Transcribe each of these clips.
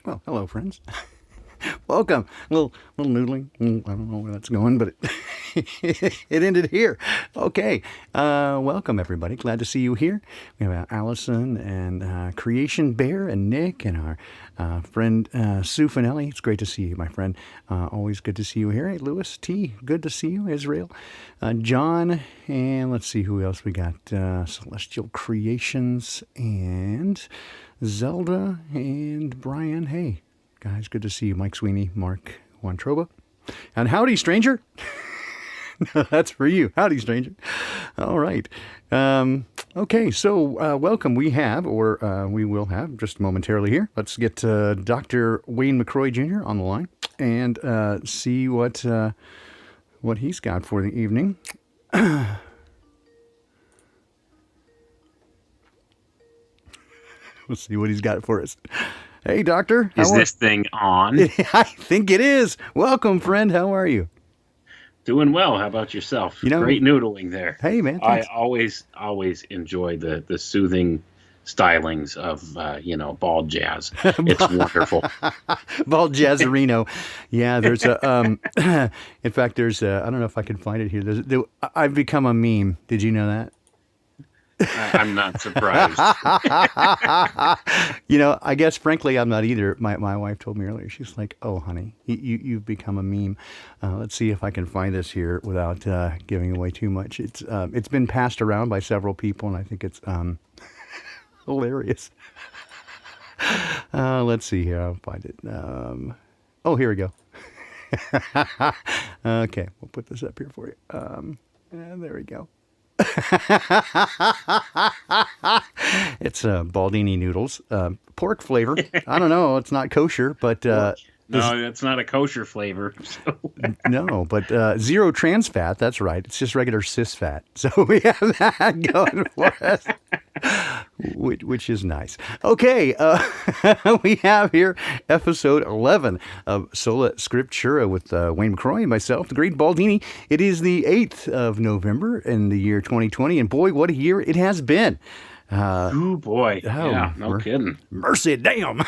Well, hello, friends. Welcome. A little noodling. I don't know where that's going, but it ended here. Okay. Welcome, everybody. Glad to see you here. We have Allison and Creation Bear and Nick and our friend Sue Finelli. It's great to see you, my friend. Always good to see you here. Hey, Lewis T. Good to see you. Israel. John. And let's see who else we got. Celestial Creations and Zelda and Brian. Hey. Guys, good to see you. Mike Sweeney, Mark Wantroba. And howdy, stranger. That's for you. Howdy, stranger. All right. Okay, so welcome. We have, or we will have, just momentarily here. Let's get Dr. Wayne McRoy Jr. on the line and see what he's got for the evening. We'll see what he's got for us. Hey, doctor. Is this thing on? I think it is. Welcome, friend. How are you? Doing well. How about yourself? Great noodling there. Hey, man. Thanks. I always enjoy the soothing stylings of bald jazz. It's wonderful. Bald jazzerino. Yeah, there's a in fact there's I don't know if I can find it here. I've become a meme. Did you know that? I'm not surprised. I guess, frankly, I'm not either. My wife told me earlier, she's like, oh, honey, you've become a meme. Let's see if I can find this here without giving away too much. It's been passed around by several people, and I think it's hilarious. Let's see here. I'll find it. Here we go. Okay, we'll put this up here for you. And there we go. It's Baldini noodles, pork flavor. I don't know. It's not kosher, but no, that's not a kosher flavor. So. No, but zero trans fat. That's right. It's just regular cis fat. So we have that going for us, which is nice. Okay, we have here episode 11 of Sola Scriptura with Wayne McRoy and myself, the great Baldini. It is the 8th of November in the year 2020, and boy, what a year it has been. Oh boy! Yeah, no kidding. Mercy, damn.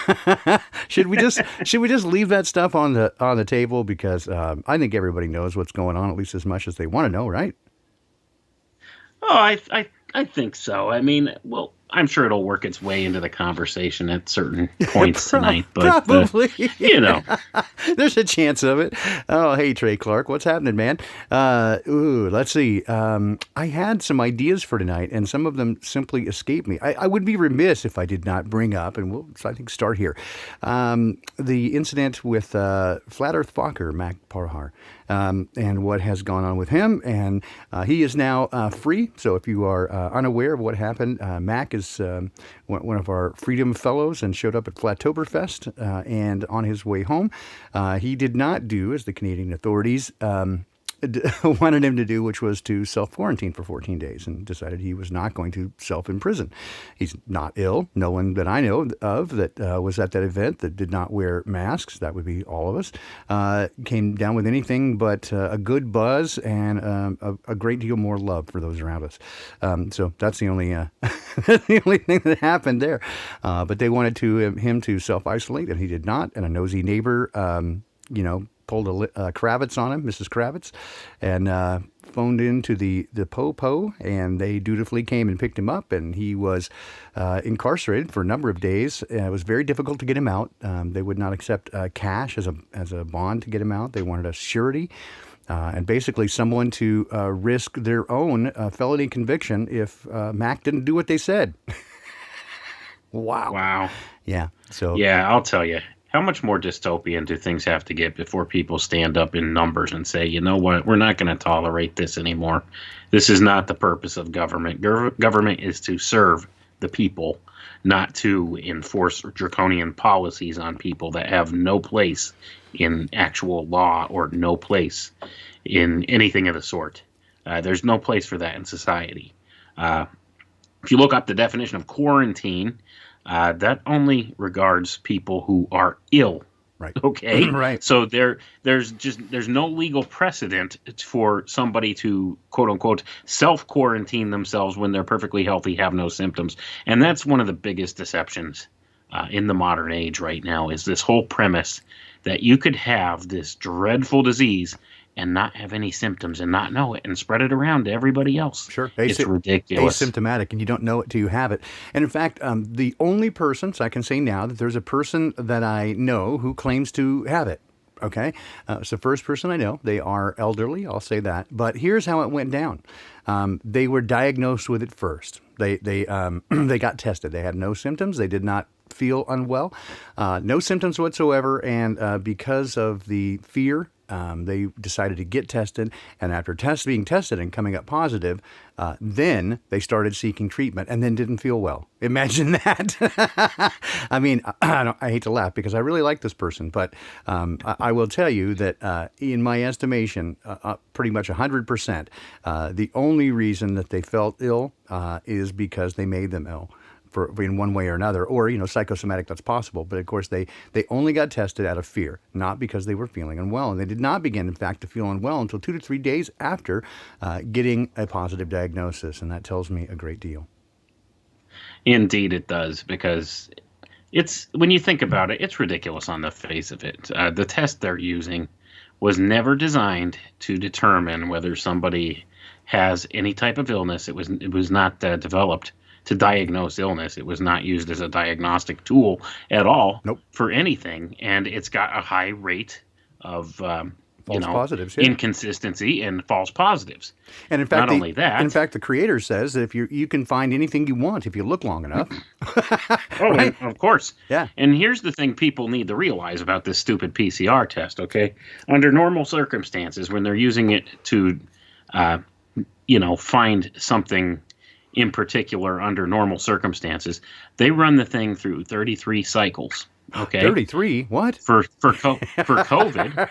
Should we just leave that stuff on the table because I think everybody knows what's going on, at least as much as they want to know, right? Oh, I think so. I mean, well, I'm sure it'll work its way into the conversation at certain points tonight, but probably. There's a chance of it. Oh, hey, Trey Clark, what's happening, man? Let's see. I had some ideas for tonight, and some of them simply escaped me. I would be remiss if I did not bring up, and we'll, I think, start here, the incident with Flat Earth Fokker, Mac Parhar, and what has gone on with him. And he is now free. So if you are unaware of what happened, Mac is one of our Freedom Fellows and showed up at Flattoberfest. And on his way home, he did not do as the Canadian authorities wanted him to do, which was to self-quarantine for 14 days, and decided he was not going to self-imprison. He's not ill. No one that I know of that was at that event that did not wear masks, that would be all of us, came down with anything but a good buzz and a great deal more love for those around us. So that's the only that's the only thing that happened there. But they wanted him to self-isolate, and he did not. And a nosy neighbor, pulled a Kravitz on him, Mrs. Kravitz, and phoned into the Po-Po, and they dutifully came and picked him up, and he was incarcerated for a number of days. It was very difficult to get him out. They would not accept cash as a bond to get him out. They wanted a surety. And basically someone to risk their own felony conviction if Mac didn't do what they said. Wow. Yeah. So. Yeah, I'll tell you. How much more dystopian do things have to get before people stand up in numbers and say, you know what, we're not going to tolerate this anymore. This is not the purpose of government. Government is to serve the people, not to enforce draconian policies on people that have no place in actual law or no place in anything of the sort. There's no place for that in society. If you look up the definition of quarantine, that only regards people who are ill. Right. Okay. Right. So there's no legal precedent for somebody to quote unquote self-quarantine themselves when they're perfectly healthy, have no symptoms. And that's one of the biggest deceptions in the modern age right now is this whole premise that you could have this dreadful disease and not have any symptoms and not know it and spread it around to everybody else. Sure. It's ridiculous. Asymptomatic, and you don't know it till you have it. And in fact, the only person, so I can say now that there's a person that I know who claims to have it. Okay. It's the first person I know. They are elderly, I'll say that. But here's how it went down. They were diagnosed with it first. They they got tested. They had no symptoms. They did not feel unwell, no symptoms whatsoever. And because of the fear, they decided to get tested, and after being tested and coming up positive, then they started seeking treatment and then didn't feel well. Imagine that. I mean, I hate to laugh because I really like this person, but I will tell you that in my estimation, pretty much 100%, the only reason that they felt ill is because they made them ill. In one way or another, or psychosomatic, that's possible. But of course, they only got tested out of fear, not because they were feeling unwell, and they did not begin, in fact, to feel unwell until 2 to 3 days after getting a positive diagnosis, and that tells me a great deal. Indeed, it does, because it's, when you think about it, it's ridiculous on the face of it. The test they're using was never designed to determine whether somebody has any type of illness. It was not developed to diagnose illness. It was not used as a diagnostic tool at all. Nope. For anything. And it's got a high rate of false positives, yeah. Inconsistency and false positives. And in fact, not only that, in fact, the creator says that if you can find anything you want if you look long enough. right? Of course. Yeah. And here's the thing people need to realize about this stupid PCR test, okay? Under normal circumstances, when they're using it to, find something in particular under normal circumstances, they run the thing through 33 cycles. Okay. 33? What? For COVID.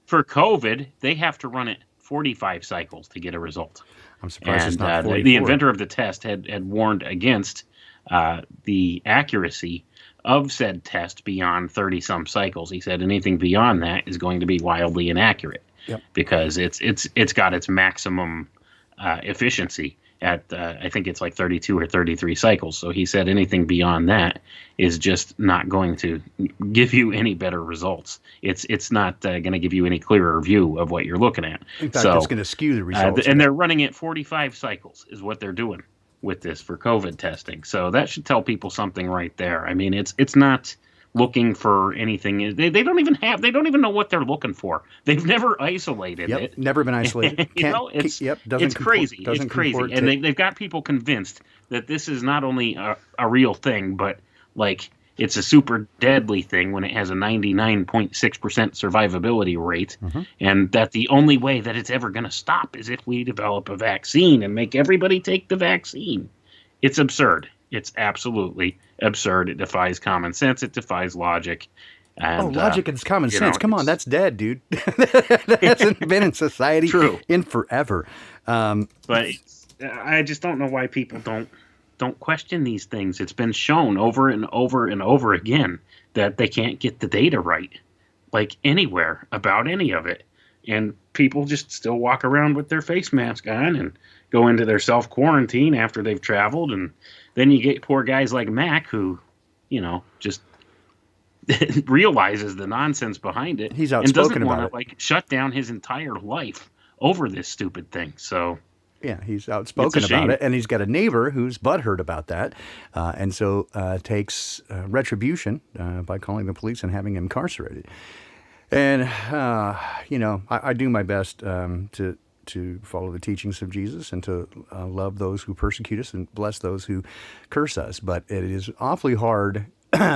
For COVID, they have to run it 45 cycles to get a result. I'm surprised it's not 44. The inventor of the test had warned against the accuracy of said test beyond 30-some cycles. He said anything beyond that is going to be wildly inaccurate. Yep. Because it's got its maximum efficiency at I think it's like 32 or 33 cycles. So he said anything beyond that is just not going to give you any better results. It's not going to give you any clearer view of what you're looking at. In fact, it's going to skew the results. And they're running it 45 cycles is what they're doing with this for COVID testing. So that should tell people something right there. I mean, it's not looking for anything. They don't even know what they're looking for. They've never isolated it. Never been isolated. It's crazy. It's crazy. And they've got people convinced that this is not only a real thing, but like it's a super deadly thing when it has a 99.6% survivability rate. Mm-hmm. And that the only way that it's ever going to stop is if we develop a vaccine and make everybody take the vaccine. It's absurd. It's absolutely absurd. It defies common sense. It defies logic. And, logic and common sense. Come on, that's dead, dude. That hasn't been in society in forever. But I just don't know why people don't question these things. It's been shown over and over and over again that they can't get the data right, like anywhere about any of it. And people just still walk around with their face mask on and go into their self-quarantine after they've traveled. And then you get poor guys like Mac who, just realizes the nonsense behind it. He's outspoken and doesn't about want to shut down his entire life over this stupid thing. So yeah, he's outspoken about it, and he's got a neighbor who's butthurt about that, and so takes retribution by calling the police and having him incarcerated. And I do my best to follow the teachings of Jesus and to love those who persecute us and bless those who curse us. But it is awfully hard.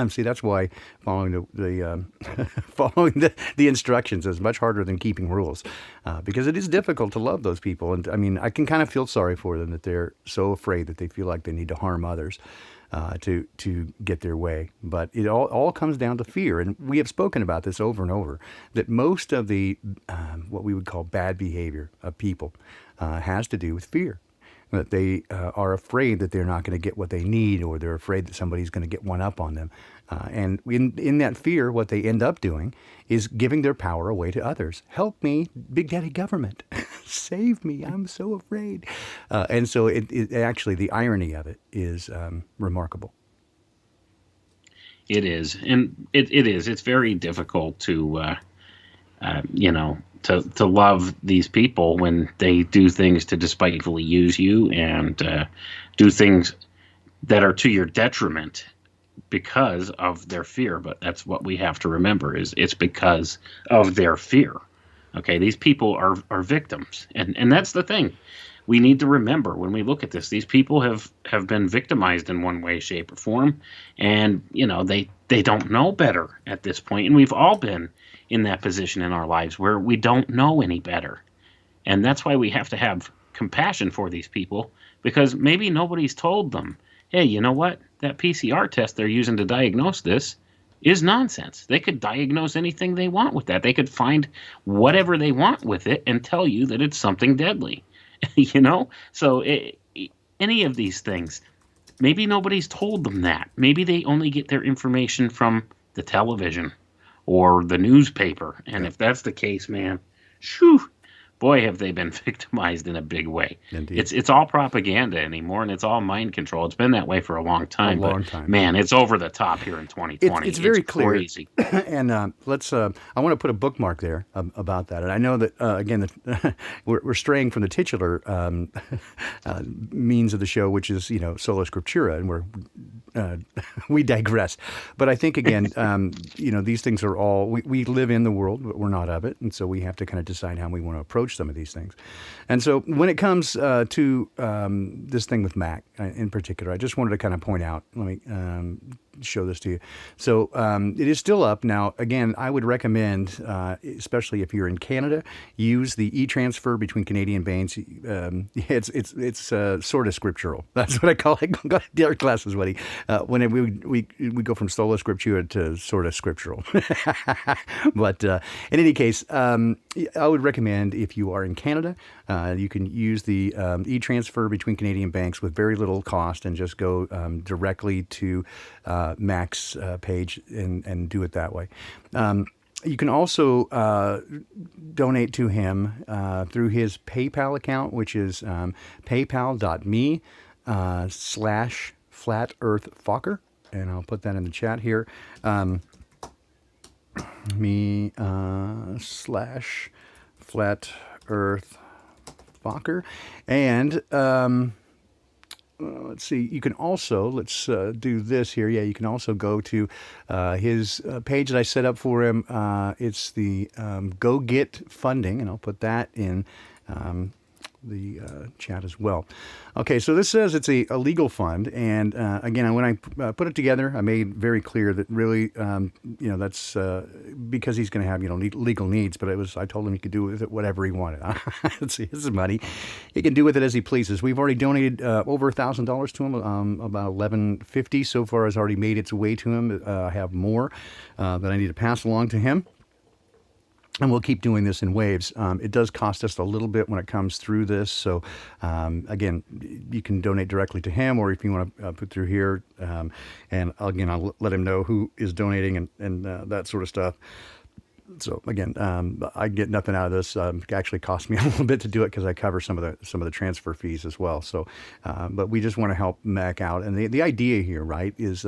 See, that's why following the instructions is much harder than keeping rules, because it is difficult to love those people. And I mean, I can kind of feel sorry for them that they're so afraid that they feel like they need to harm others to get their way. But it all comes down to fear. And we have spoken about this over and over, that most of the what we would call bad behavior of people has to do with fear. That they are afraid that they're not going to get what they need, or they're afraid that somebody's going to get one up on them. And in that fear, what they end up doing is giving their power away to others. Help me, Big Daddy Government. Save me. I'm so afraid. And so it actually, the irony of it is remarkable. It is, and it is. It's very difficult to, to love these people when they do things to despitefully use you and do things that are to your detriment because of their fear. But that's what we have to remember: is it's because of their fear. Okay, these people are victims, and that's the thing. We need to remember when we look at this, these people have been victimized in one way, shape, or form, and they don't know better at this point, and we've all been in that position in our lives where we don't know any better, and that's why we have to have compassion for these people, because maybe nobody's told them, hey, you know what, that PCR test they're using to diagnose this is nonsense. They could diagnose anything they want with that. They could find whatever they want with it and tell you that it's something deadly. So any of these things, maybe nobody's told them that. Maybe they only get their information from the television or the newspaper. And if that's the case, man, shoo, boy, have they been victimized in a big way. Indeed. It's all propaganda anymore, and it's all mind control. It's been that way for a long time. Man, it's over the top here in 2020. It's very clear. Crazy. And let's. I want to put a bookmark there about that. And I know that again, we're straying from the titular means of the show, which is Sola Scriptura, and we digress. But I think again, these things are all we live in the world, but we're not of it, and so we have to kind of decide how we want to approach some of these things. And so when it comes to this thing with Mac in particular, I just wanted to kind of point out, let me show this to you. So it is still up. Now, again, I would recommend, especially if you're in Canada, use the e-transfer between Canadian banks. It's sort of scriptural. That's what I call it. Derek classes, Woody. When we go from sola scriptura to sort of scriptural. But in any case, I would recommend if you are in Canada, you can use the e-transfer between Canadian banks with very little cost and just go directly to Mac's page and do it that way. You can also donate to him through his PayPal account, which is paypal.me/flatearthfokker. And I'll put that in the chat here. me/flatearthfokker. And let's see, you can also, let's do this here. Yeah, you can also go to his page that I set up for him. It's the Go Get Funding, and I'll put that in the chat as well. Okay, so this says it's a legal fund, and again, when I put it together, I made very clear that really, that's because he's going to have legal needs. But I told him he could do with it whatever he wanted. It's his money; he can do with it as he pleases. We've already donated over $1,000 to him. About $1,150 so far has already made its way to him. I have more that I need to pass along to him. And we'll keep doing this in waves. It does cost us a little bit when it comes through this. So, again, you can donate directly to him, or if you want to put through here. And again, I'll let him know who is donating and that sort of stuff. So again, I get nothing out of this. It actually cost me a little bit to do it because I cover some of the transfer fees as well. So, but we just want to help Mac out. And the idea here, right, is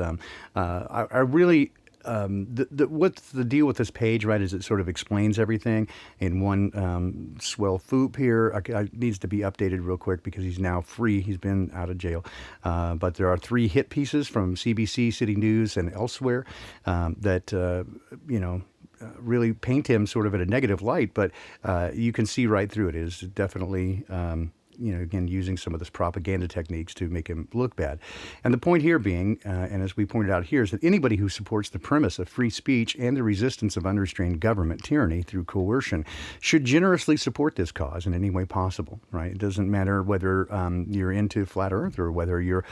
I really. What's the deal with this page, right, is it sort of explains everything in one swell foop here. It needs to be updated real quick because he's now free. He's been out of jail. But there are 3 hit pieces from CBC, City News, and elsewhere that, really paint him sort of at a negative light. But you can see right through it. It is definitely... again, using some of this propaganda techniques to make him look bad. And the point here being, and as we pointed out here, is that anybody who supports the premise of free speech and the resistance of unrestrained government tyranny through coercion should generously support this cause in any way possible, right? It doesn't matter whether you're into flat earth or whether you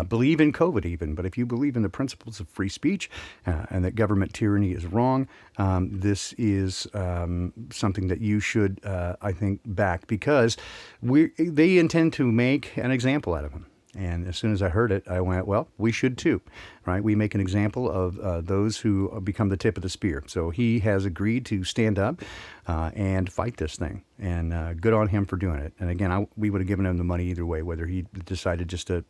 believe in COVID even, but if you believe in the principles of free speech and that government tyranny is wrong, this is something that you should, I think, back, because they intend to make an example out of him. And as soon as I heard it, I went, well, we should too, right? We make an example of those who become the tip of the spear. So he has agreed to stand up and fight this thing. And good on him for doing it. And again, we would have given him the money either way, whether he decided just to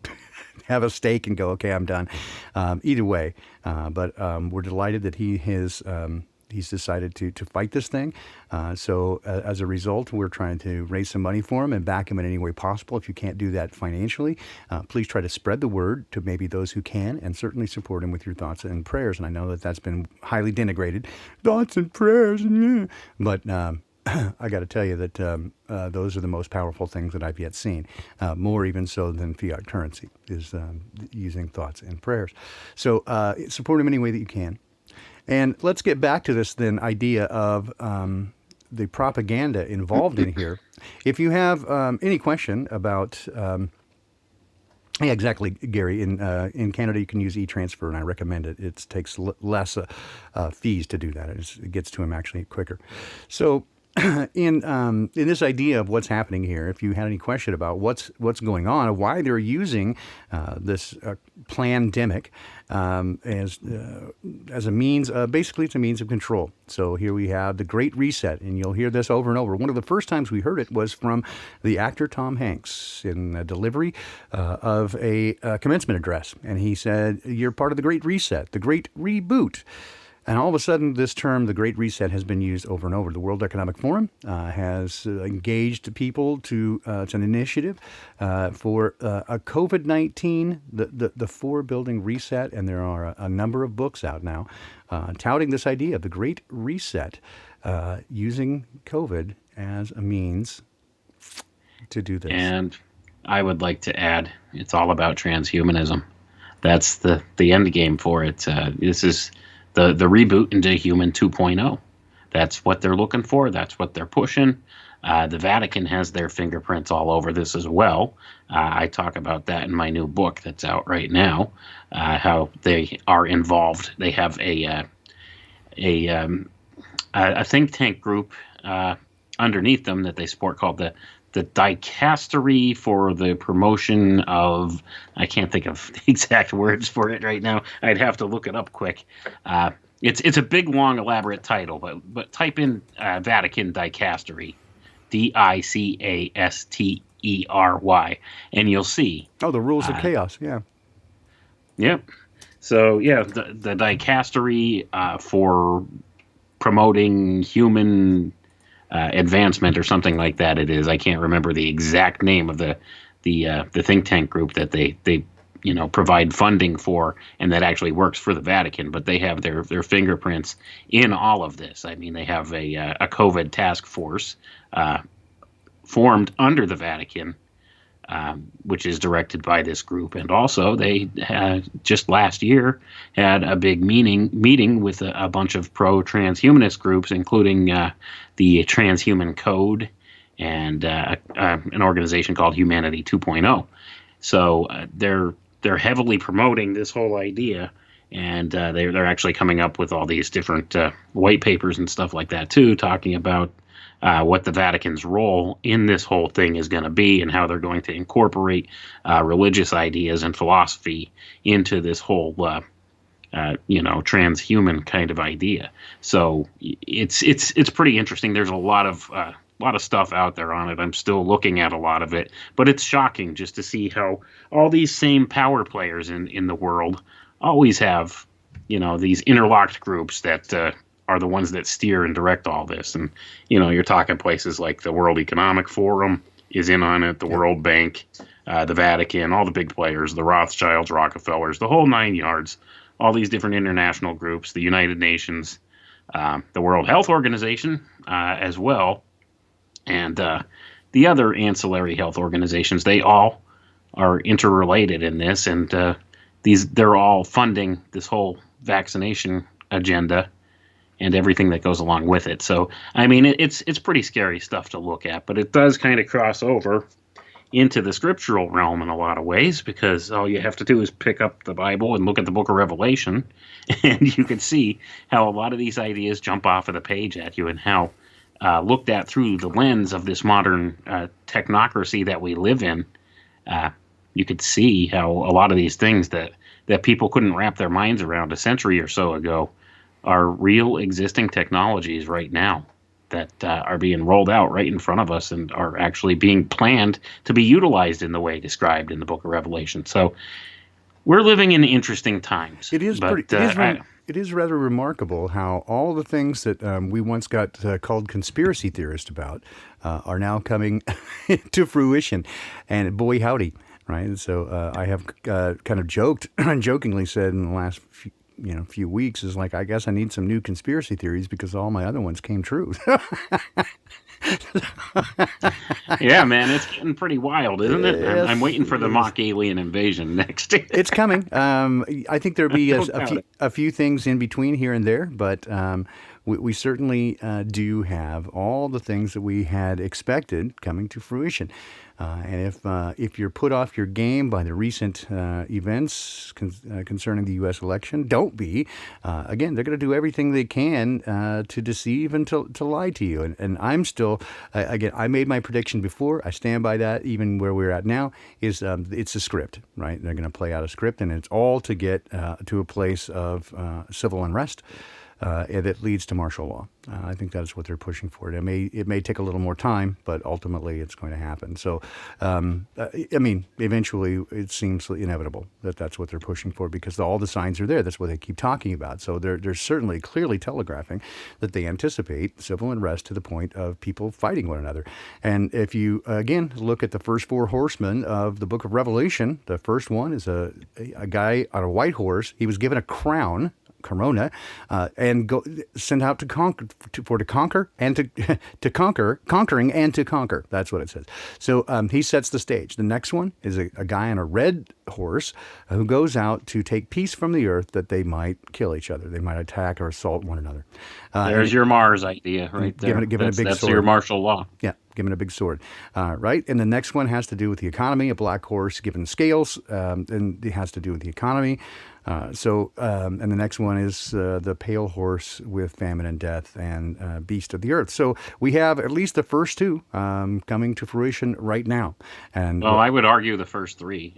have a stake and go, okay, I'm done. Either way. But we're delighted that he's decided to fight this thing. So as a result, we're trying to raise some money for him and back him in any way possible. If you can't do that financially, please try to spread the word to maybe those who can, and certainly support him with your thoughts and prayers. And I know that that's been highly denigrated, thoughts and prayers, but I got to tell you that those are the most powerful things that I've yet seen, more even so than fiat currency, is using thoughts and prayers. So support him any way that you can. And let's get back to this then idea of the propaganda involved in here. If you have any question about, yeah, exactly, Gary. In Canada, you can use e-transfer, and I recommend it. It takes less fees to do that. It gets to them actually quicker. So in this idea of what's happening here, if you had any question about what's going on, or why they're using this plandemic as a means, basically it's a means of control. So here we have the Great Reset, and you'll hear this over and over. One of the first times we heard it was from the actor Tom Hanks in a delivery of a commencement address, and he said, "You're part of the Great Reset, the Great Reboot." And all of a sudden, this term, the Great Reset, has been used over and over. The World Economic Forum has engaged people to, it's an initiative for a COVID-19, the four-building reset, and there are a number of books out now touting this idea of the Great Reset, using COVID as a means to do this. And I would like to add, it's all about transhumanism. That's the end game for it. This is the reboot into Human 2.0. That's what they're looking for. That's what they're pushing. The Vatican has their fingerprints all over this as well. I talk about that in my new book that's out right now, how they are involved. They have a think tank group underneath them that they support called the Dicastery for the Promotion of, I can't think of the exact words for it right now. I'd have to look it up quick. It's a big, long, elaborate title, but type in Vatican Dicastery, Dicastery, and you'll see. Oh, the rules of chaos, yeah. Yep. So, yeah, the Dicastery for promoting human advancement or something like that. It is. I can't remember the exact name of the think tank group that they provide funding for, and that actually works for the Vatican. But they have their fingerprints in all of this. I mean, they have a COVID task force formed under the Vatican, which is directed by this group. And also, they just last year had a big meeting with a bunch of pro-transhumanist groups, including the Transhuman Code and an organization called Humanity 2.0. So they're heavily promoting this whole idea, and they're actually coming up with all these different white papers and stuff like that too, talking about what the Vatican's role in this whole thing is going to be, and how they're going to incorporate religious ideas and philosophy into this whole transhuman kind of idea. So it's pretty interesting. There's a lot of stuff out there on it. I'm still looking at a lot of it, but it's shocking just to see how all these same power players in the world always have, these interlocked groups that are the ones that steer and direct all this. And, you're talking places like the World Economic Forum is in on it, the World Bank, the Vatican, all the big players, the Rothschilds, Rockefellers, the whole nine yards, all these different international groups, the United Nations, the World Health Organization as well, and the other ancillary health organizations. They all are interrelated in this, and they're all funding this whole vaccination agenda and everything that goes along with it. So, I mean, it's pretty scary stuff to look at, but it does kind of cross over into the scriptural realm in a lot of ways, because all you have to do is pick up the Bible and look at the book of Revelation, and you can see how a lot of these ideas jump off of the page at you, and how looked at through the lens of this modern technocracy that we live in, you could see how a lot of these things that people couldn't wrap their minds around a century or so ago are real existing technologies right now that are being rolled out right in front of us and are actually being planned to be utilized in the way described in the book of Revelation. So we're living in interesting times. It is But pretty. It is rather remarkable how all the things that we once got called conspiracy theorists about are now coming to fruition, and boy howdy, right? And so I have kind of jokingly said in the last few weeks is like, I guess I need some new conspiracy theories because all my other ones came true. yeah, man, it's getting pretty wild, isn't it? I'm Yes, waiting for it the is. mock alien invasion next. It's coming. I think there'll be Don't doubt it. a few things in between here and there, but we certainly do have all the things that we had expected coming to fruition. And if you're put off your game by the recent events concerning the U.S. election, don't be. Again, they're going to do everything they can to deceive and to lie to you. And I'm still, again, I made my prediction before. I stand by that. Even where we're at now is it's a script, right? They're going to play out a script, and it's all to get to a place of civil unrest. That leads to martial law. I think that's what they're pushing for. It may take a little more time, but ultimately it's going to happen. So, I mean, eventually it seems inevitable that that's what they're pushing for because all the signs are there. That's what they keep talking about. So they're certainly clearly telegraphing that they anticipate civil unrest to the point of people fighting one another. And if you again look at the first four horsemen of the book of Revelation, the first one is a guy on a white horse. He was given a crown, corona, and go sent out to conquer, and to conquering and to conquer. That's what it says. So he sets the stage. The next one is a guy on a red horse who goes out to take peace from the earth that they might kill each other. They might attack or assault one another. There's your Mars idea right there. Given a big That's sword. your martial law. Yeah, given a big sword, right? And the next one has to do with the economy. A black horse given scales, and it has to do with the economy. And the next one is the pale horse with famine and death and beast of the earth. So we have at least the first two coming to fruition right now. And Well, I would argue the first three.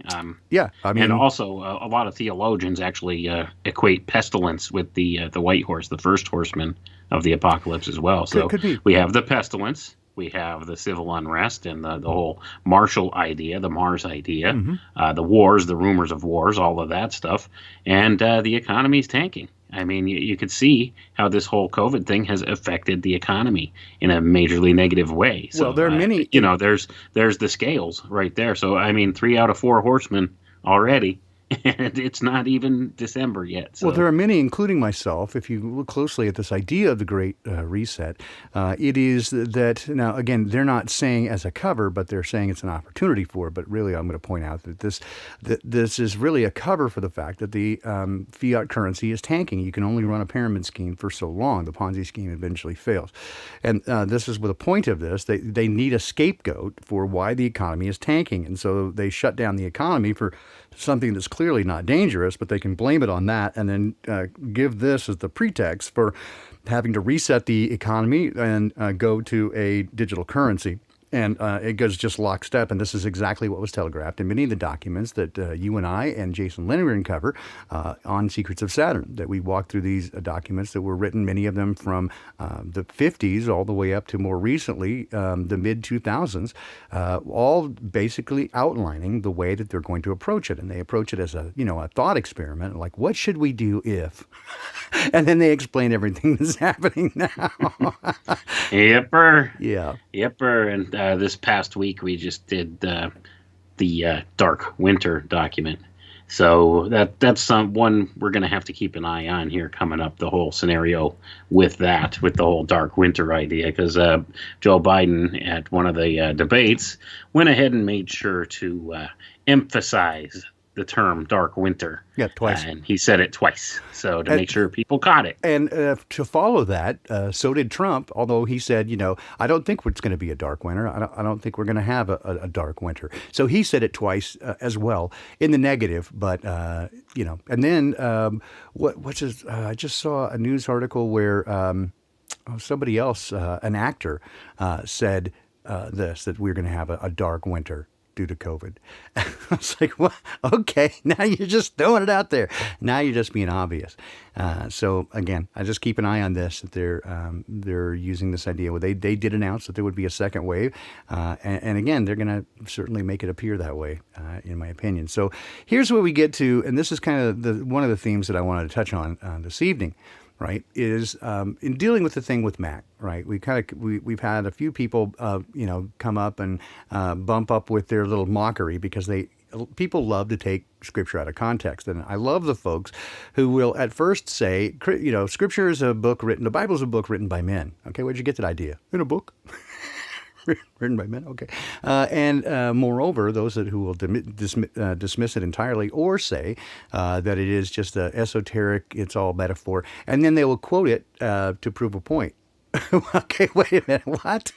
yeah, I mean, And also, a lot of theologians actually equate pestilence with the white horse, the first horseman of the apocalypse as well. So could be. we have the pestilence, we have the civil unrest, and the whole martial idea, the Mars idea, the wars, the rumors of wars, all of that stuff, and the economy's tanking. I mean, you could see how this whole COVID thing has affected the economy in a majorly negative way. So, Well, there are many- there's the scales right there. So, I mean, 3 out of 4 horsemen already, and it's not even December yet. So. Well, there are many, including myself. If you look closely at this idea of the Great Reset, it is that, now, again, they're not saying as a cover, but they're saying it's an opportunity for it. But really, I'm going to point out that this is really a cover for the fact that the fiat currency is tanking. You can only run a pyramid scheme for so long. The Ponzi scheme eventually fails. And this is with the point of this. They need a scapegoat for why the economy is tanking. And so they shut down the economy for something that's clearly not dangerous, but they can blame it on that and then give this as the pretext for having to reset the economy and go to a digital currency. And it goes just lockstep, and this is exactly what was telegraphed in many of the documents that you and I and Jason Lindgren cover on Secrets of Saturn, that we walked through these documents that were written, many of them from the 50s all the way up to more recently, the mid-2000s, all basically outlining the way that they're going to approach it. And they approach it as a thought experiment, like, what should we do if? And then they explain everything that's happening now. Yepper. Yeah. Yepper. And this past week we just did the Dark Winter document. So that's one we're going to have to keep an eye on here coming up, the whole scenario with the whole Dark Winter idea, because Joe Biden at one of the debates went ahead and made sure to emphasize the term Dark Winter. Yeah, twice. And he said it twice, so to make sure people caught it. And to follow that, so did Trump, although he said, I don't think it's going to be a dark winter. I don't think we're going to have a dark winter. So he said it twice as well in the negative, but, and then what's his, I just saw a news article where somebody else, an actor, said that we're going to have a dark winter. due to COVID. I was like, well, okay, now you're just throwing it out there. Now you're just being obvious. So again, I just keep an eye on this, that they're using this idea. Well, they did announce that there would be a second wave. And again, they're going to certainly make it appear that way, in my opinion. So here's where we get to, and this is kind of one of the themes that I wanted to touch on this evening. Right, is in dealing with the thing with Mac. Right, we've had a few people, come up and bump up with their little mockery, because people love to take Scripture out of context, and I love the folks who will at first say, Scripture is a book written, the Bible is a book written by men. Okay, where'd you get that idea? In a book. Written by men, okay. And moreover, those who will dismiss it entirely, or say that it is just esoteric, it's all metaphor, and then they will quote it to prove a point. Okay, wait a minute, what?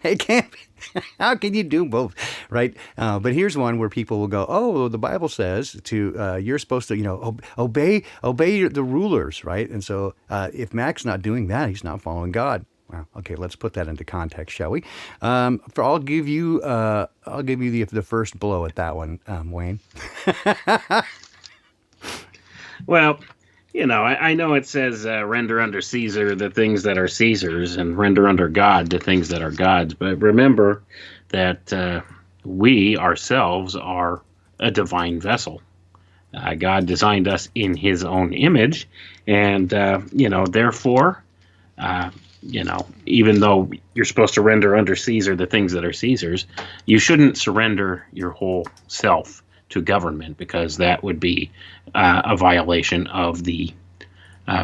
It can't be. How can you do both, right? But here's one where people will go, oh, the Bible says you're supposed to, obey the rulers, right? And so if Mac's not doing that, he's not following God. Wow. Okay, let's put that into context, shall we? I'll give you the first blow at that one, Wayne. Well, I know it says render unto Caesar the things that are Caesar's, and render unto God the things that are God's. But remember that we ourselves are a divine vessel. God designed us in His own image, and therefore. Even though you're supposed to render under Caesar the things that are Caesar's, you shouldn't surrender your whole self to government, because that would be a violation of the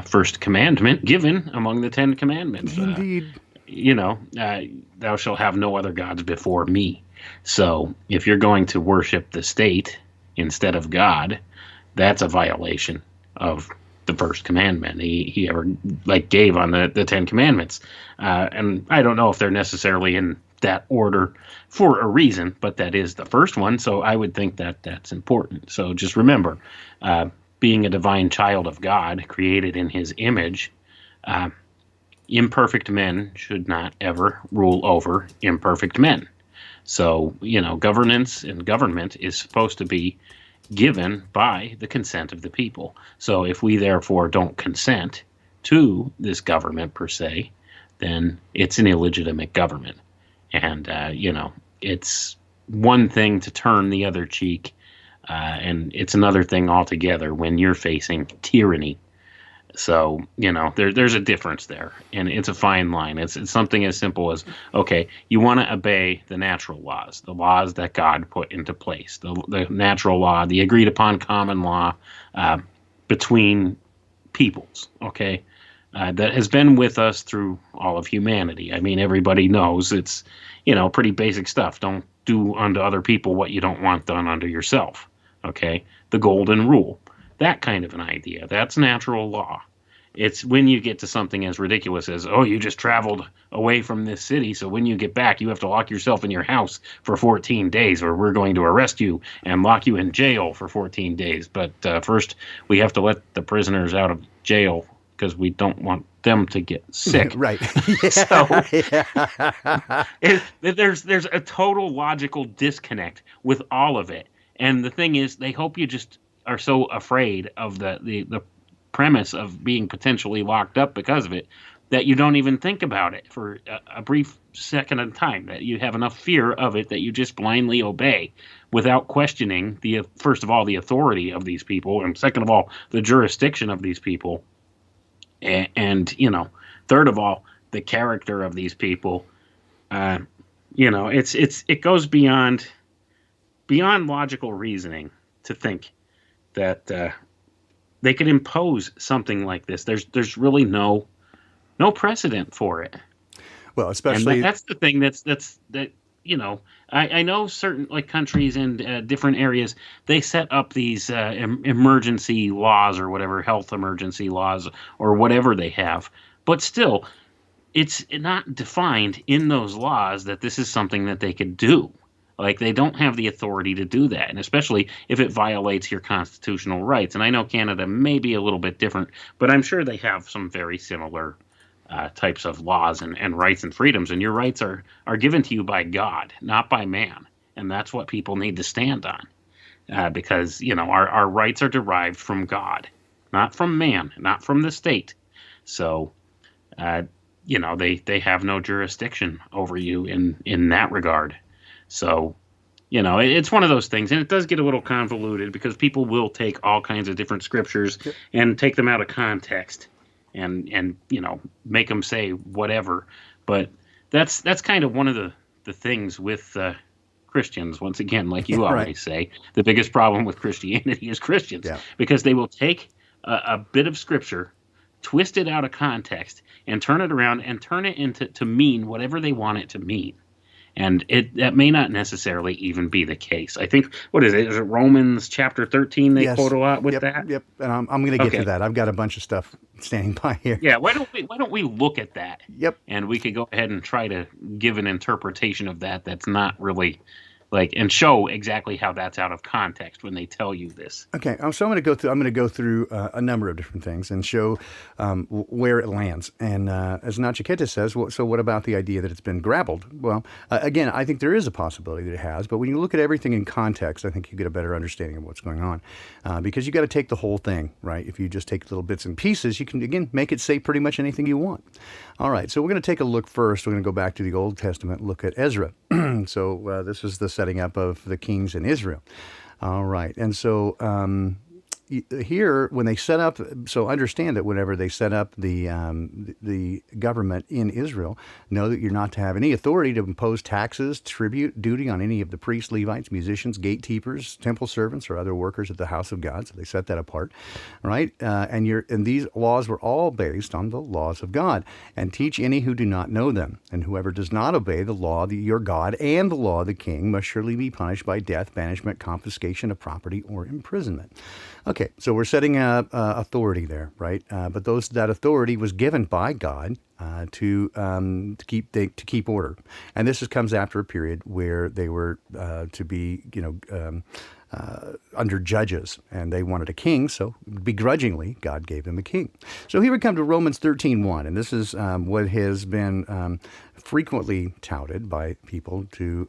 first commandment given among the 10 commandments. Indeed. Thou shalt have no other gods before me. So if you're going to worship the state instead of God, that's a violation of the first commandment he ever gave on the 10 commandments. And I don't know if they're necessarily in that order for a reason, but that is the first one. So I would think that that's important. So just remember, being a divine child of God, created in His image, imperfect men should not ever rule over imperfect men. So, governance and government is supposed to be given by the consent of the people. So if we therefore don't consent to this government per se, then it's an illegitimate government. And, it's one thing to turn the other cheek, and it's another thing altogether when you're facing tyranny. So, there's a difference there, and it's a fine line. It's something as simple as, okay, you want to obey the natural laws, the laws that God put into place, the natural law, the agreed upon common law between peoples, okay, that has been with us through all of humanity. I mean, everybody knows it's, pretty basic stuff. Don't do unto other people what you don't want done unto yourself, okay? The golden rule. That kind of an idea. That's natural law. It's when you get to something as ridiculous as, oh, you just traveled away from this city, so when you get back, you have to lock yourself in your house for 14 days, or we're going to arrest you and lock you in jail for 14 days. But first, we have to let the prisoners out of jail because we don't want them to get sick. Right. So there's a total logical disconnect with all of it. And the thing is, they hope you just are so afraid of the premise of being potentially locked up because of it that you don't even think about it for a brief second at a time, that you have enough fear of it that you just blindly obey without questioning first of all, the authority of these people, and second of all, the jurisdiction of these people. And third of all, the character of these people. It goes beyond logical reasoning to think that they could impose something like this. There's really no precedent for it. Well, especially, and that's the thing that I know certain countries and different areas, they set up these emergency laws or whatever, health emergency laws or whatever they have, but still, it's not defined in those laws that this is something that they could do. They don't have the authority to do that, and especially if it violates your constitutional rights. And I know Canada may be a little bit different, but I'm sure they have some very similar types of laws and rights and freedoms. And your rights are given to you by God, not by man. and that's what people need to stand on, because our rights are derived from God, not from man, not from the state. So uh, they have no jurisdiction over you in that regard. So it's one of those things, and it does get a little convoluted because people will take all kinds of different scriptures Yep. and take them out of context and make them say whatever. But that's kind of one of the things with Christians. Once again, like you Right. always say, the biggest problem with Christianity is Christians, Yeah. because they will take a bit of scripture, twist it out of context, and turn it around and turn it into to mean whatever they want it to mean. And that may not necessarily even be the case. I think, what is it? Is it Romans chapter 13 they Yes. quote a lot with Yep. that? Yep. And I'm going to get Okay. to that. I've got a bunch of stuff standing by here. Yeah, why don't we look at that? Yep. And we could go ahead and try to give an interpretation of that that's not really and show exactly how that's out of context when they tell you this. Okay, so I'm going to go through a number of different things and show where it lands. And as Nachiketa says, so what about the idea that it's been grappled? Well, again, I think there is a possibility that it has, but when you look at everything in context, I think you get a better understanding of what's going on, because you got to take the whole thing, right? If you just take little bits and pieces, you can again make it say pretty much anything you want. All right, so we're going to take a look first. We're going to go back to the Old Testament, look at Ezra. So this is the setting up of the kings in Israel. All right. And so here, when they set up, so understand that whenever they set up the government in Israel, know that you're not to have any authority to impose taxes, tribute, duty on any of the priests, Levites, musicians, gatekeepers, temple servants, or other workers at the house of God. So they set that apart, right? And these laws were all based on the laws of God. And teach any who do not know them. And whoever does not obey the law of your God and the law of the king must surely be punished by death, banishment, confiscation of property, or imprisonment. Okay, so we're setting up authority there, right? But that authority was given by God to keep order, and this comes after a period where they were to be, under judges, and they wanted a king, so begrudgingly, God gave them a king. So here we come to Romans 13:1, and this is what has been frequently touted by people to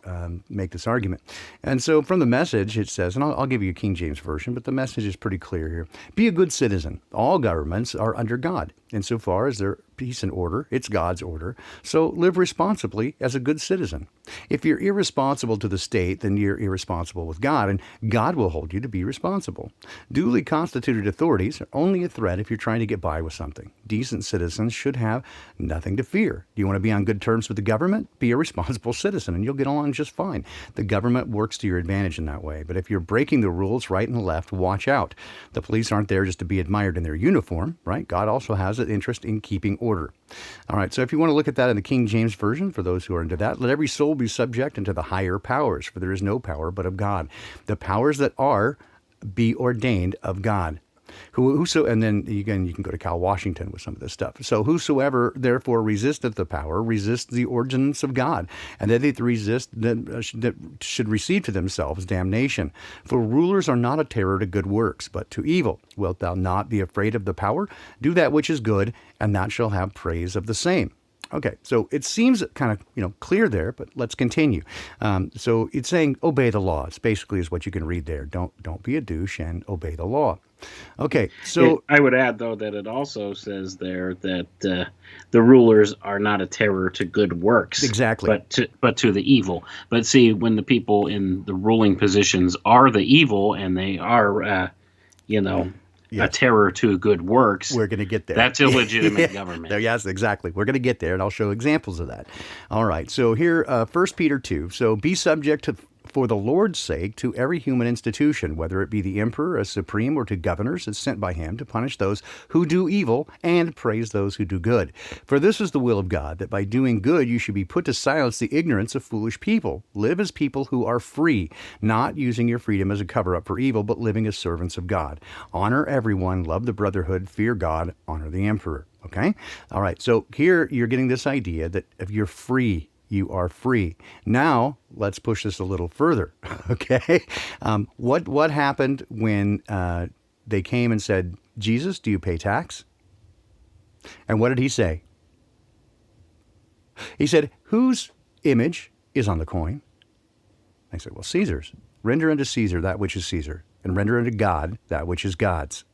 make this argument. And so from the Message, it says, and I'll give you a King James Version, but the message is pretty clear here. Be a good citizen. All governments are under God. Insofar as they're peace and order, it's God's order. So live responsibly as a good citizen. If you're irresponsible to the state, then you're irresponsible with God, and God will hold you to be responsible. Duly constituted authorities are only a threat if you're trying to get by with something. Decent citizens should have nothing to fear. Do you want to be on good terms with the government? Be a responsible citizen, and you'll get along just fine. The government works to your advantage in that way. But if you're breaking the rules right and left, watch out. The police aren't there just to be admired in their uniform, right? God also has an interest in keeping order. All right, so if you want to look at that in the King James Version, for those who are into that, let every soul be subject unto the higher powers, for there is no power but of God. The powers that are be ordained of God. And then again, you can go to Cal Washington with some of this stuff. So whosoever therefore resisteth the power resists the ordinance of God, and that they resist that should receive to themselves damnation. For rulers are not a terror to good works, but to evil. Wilt thou not be afraid of the power? Do that which is good, and thou shalt have praise of the same. Okay, so it seems kind of clear there, but let's continue. So it's saying obey the laws. Basically, is what you can read there. Don't be a douche and obey the law. Okay, so I would add though that it also says there that the rulers are not a terror to good works, exactly, but to the evil. But see, when the people in the ruling positions are the evil and they are, a terror to good works, we're going to get there. That's illegitimate government. Yes, exactly. We're going to get there, and I'll show examples of that. All right. So here, 1 Peter 2. So be subject for the Lord's sake to every human institution, whether it be the emperor as supreme or to governors as sent by him to punish those who do evil and praise those who do good. For this is the will of God, that by doing good you should be put to silence the ignorance of foolish people. Live as people who are free, not using your freedom as a cover-up for evil, but living as servants of God. Honor everyone, love the brotherhood, fear God, honor the emperor. Okay? All right. So here you're getting this idea that if you're free, you are free. Now, let's push this a little further, okay? What happened when they came and said, Jesus, do you pay tax? And what did he say? He said, whose image is on the coin? I said, well, Caesar's. Render unto Caesar that which is Caesar, and render unto God that which is God's.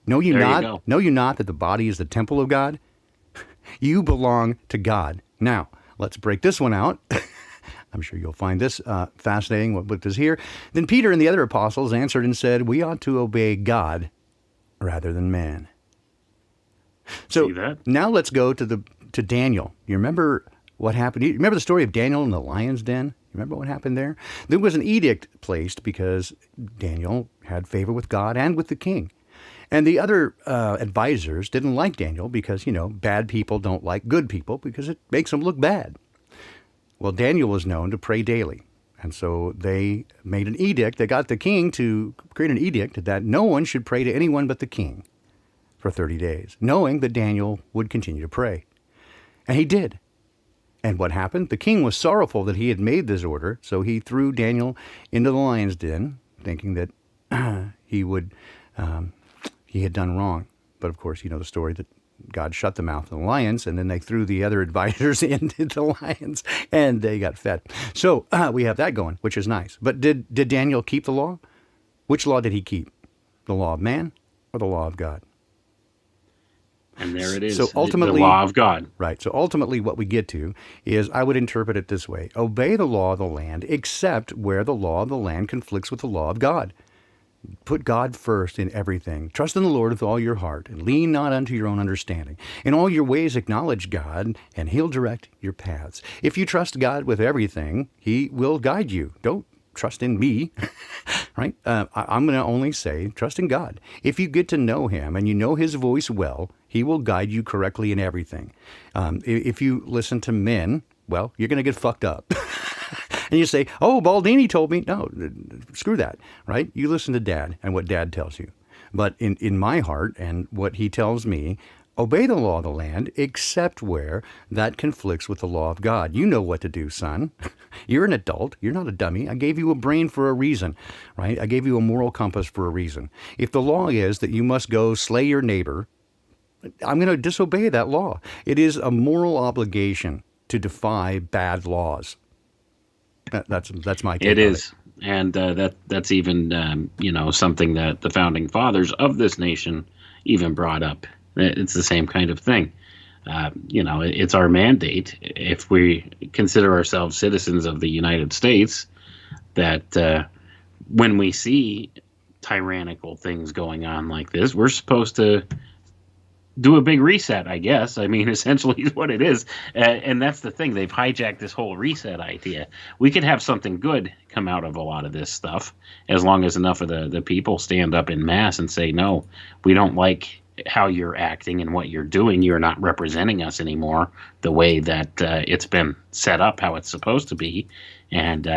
Know you There you not? go. Know you not that the body is the temple of God? You belong to God. Now, let's break this one out. I'm sure you'll find this fascinating, what is here. Then Peter and the other apostles answered and said, we ought to obey God rather than man. So See that? now let's go to Daniel. You remember what happened? You remember the story of Daniel in the lion's den? You remember what happened there? There was an edict placed because Daniel had favor with God and with the king. And the other advisors didn't like Daniel because, bad people don't like good people because it makes them look bad. Well, Daniel was known to pray daily. And so they made an edict. They got the king to create an edict that no one should pray to anyone but the king for 30 days, knowing that Daniel would continue to pray. And he did. And what happened? The king was sorrowful that he had made this order, so he threw Daniel into the lion's den, thinking that he had done wrong. But of course, you know the story that God shut the mouth of the lions, and then they threw the other advisors into the lions, and they got fed. So we have that going, which is nice. But did Daniel keep the law? Which law did he keep? The law of man or the law of God? And there it is, So ultimately, the law of God. Right. So ultimately what we get to is, I would interpret it this way: obey the law of the land, except where the law of the land conflicts with the law of God. Put God first in everything. Trust in the Lord with all your heart, and lean not unto your own understanding. In all your ways acknowledge God, and he'll direct your paths. If you trust God with everything, he will guide you. Don't trust in me, right? I'm going to only say trust in God. If you get to know him and you know his voice well, he will guide you correctly in everything. If you listen to men, well, you're going to get fucked up. And you say, oh, Baldini told me. No, screw that, right? You listen to Dad and what Dad tells you. But in my heart and what he tells me, obey the law of the land, except where that conflicts with the law of God. You know what to do, son. You're an adult. You're not a dummy. I gave you a brain for a reason, right? I gave you a moral compass for a reason. If the law is that you must go slay your neighbor, I'm going to disobey that law. It is a moral obligation to defy bad laws. That's my take. It is. And that's even, something that the founding fathers of this nation even brought up. It's the same kind of thing. It's our mandate, if we consider ourselves citizens of the United States, that when we see tyrannical things going on like this, we're supposed to do a big reset, I guess. I mean, essentially is what it is. And that's the thing. They've hijacked this whole reset idea. We could have something good come out of a lot of this stuff, as long as enough of the people stand up in mass and say, no, we don't like how you're acting and what you're doing. You're not representing us anymore the way that it's been set up, how it's supposed to be. And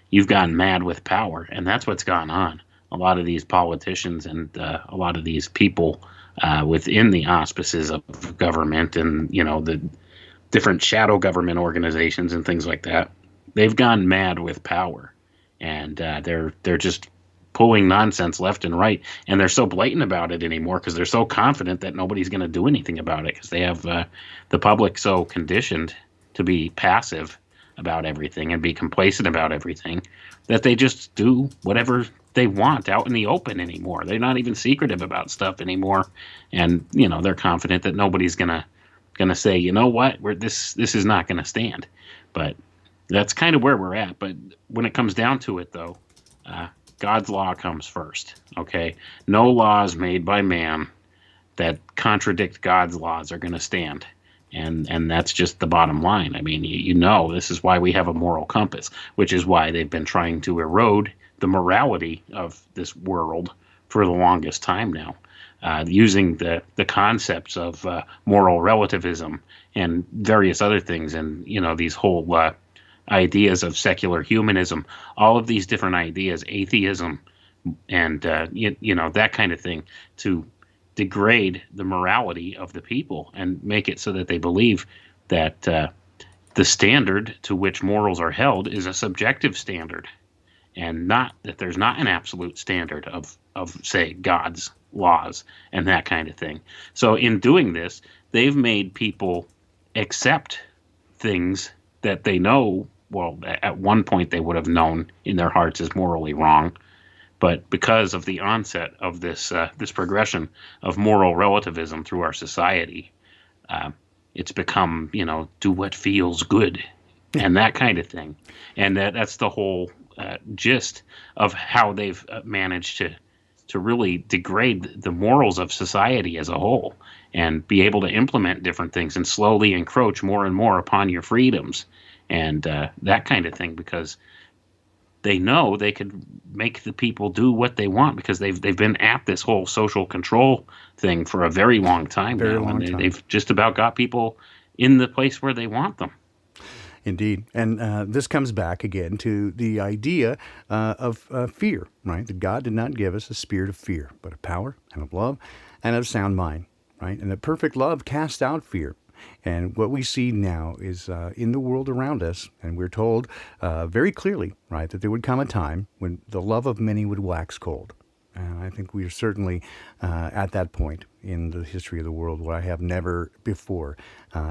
you've gone mad with power. And that's what's gone on. A lot of these politicians and a lot of these people within the auspices of government and, the different shadow government organizations and things like that, they've gone mad with power. And they're just pulling nonsense left and right. And they're so blatant about it anymore because they're so confident that nobody's going to do anything about it, because they have the public so conditioned to be passive about everything and be complacent about everything that they just do whatever they want out in the open anymore. They're not even secretive about stuff anymore. And, they're confident that nobody's gonna say, you know what, this is not gonna stand. But that's kind of where we're at. But when it comes down to it, though, God's law comes first. Okay, no laws made by man that contradict God's laws are going to stand, and that's just the bottom line. I mean, this is why we have a moral compass, which is why they've been trying to erode the morality of this world for the longest time now, using the concepts of moral relativism and various other things, and these whole ideas of secular humanism, all of these different ideas, atheism, and that kind of thing, to degrade the morality of the people and make it so that they believe that the standard to which morals are held is a subjective standard, and not that there's not an absolute standard of say God's laws and that kind of thing. So in doing this, they've made people accept things that they know well, at one point they would have known in their hearts is morally wrong. But because of the onset of this progression of moral relativism through our society, uh, it's become, do what feels good and that kind of thing. And that's the whole gist of how they've managed to really degrade the morals of society as a whole and be able to implement different things and slowly encroach more and more upon your freedoms and that kind of thing, because they know they could make the people do what they want, because they've been at this whole social control thing for a very long time they've just about got people in the place where they want them. Indeed. And this comes back again to the idea of fear, right? That God did not give us a spirit of fear, but of power and of love and of sound mind, right? And that perfect love casts out fear. And what we see now is in the world around us, and we're told very clearly, right, that there would come a time when the love of many would wax cold. And I think we are certainly at that point in the history of the world where I have never before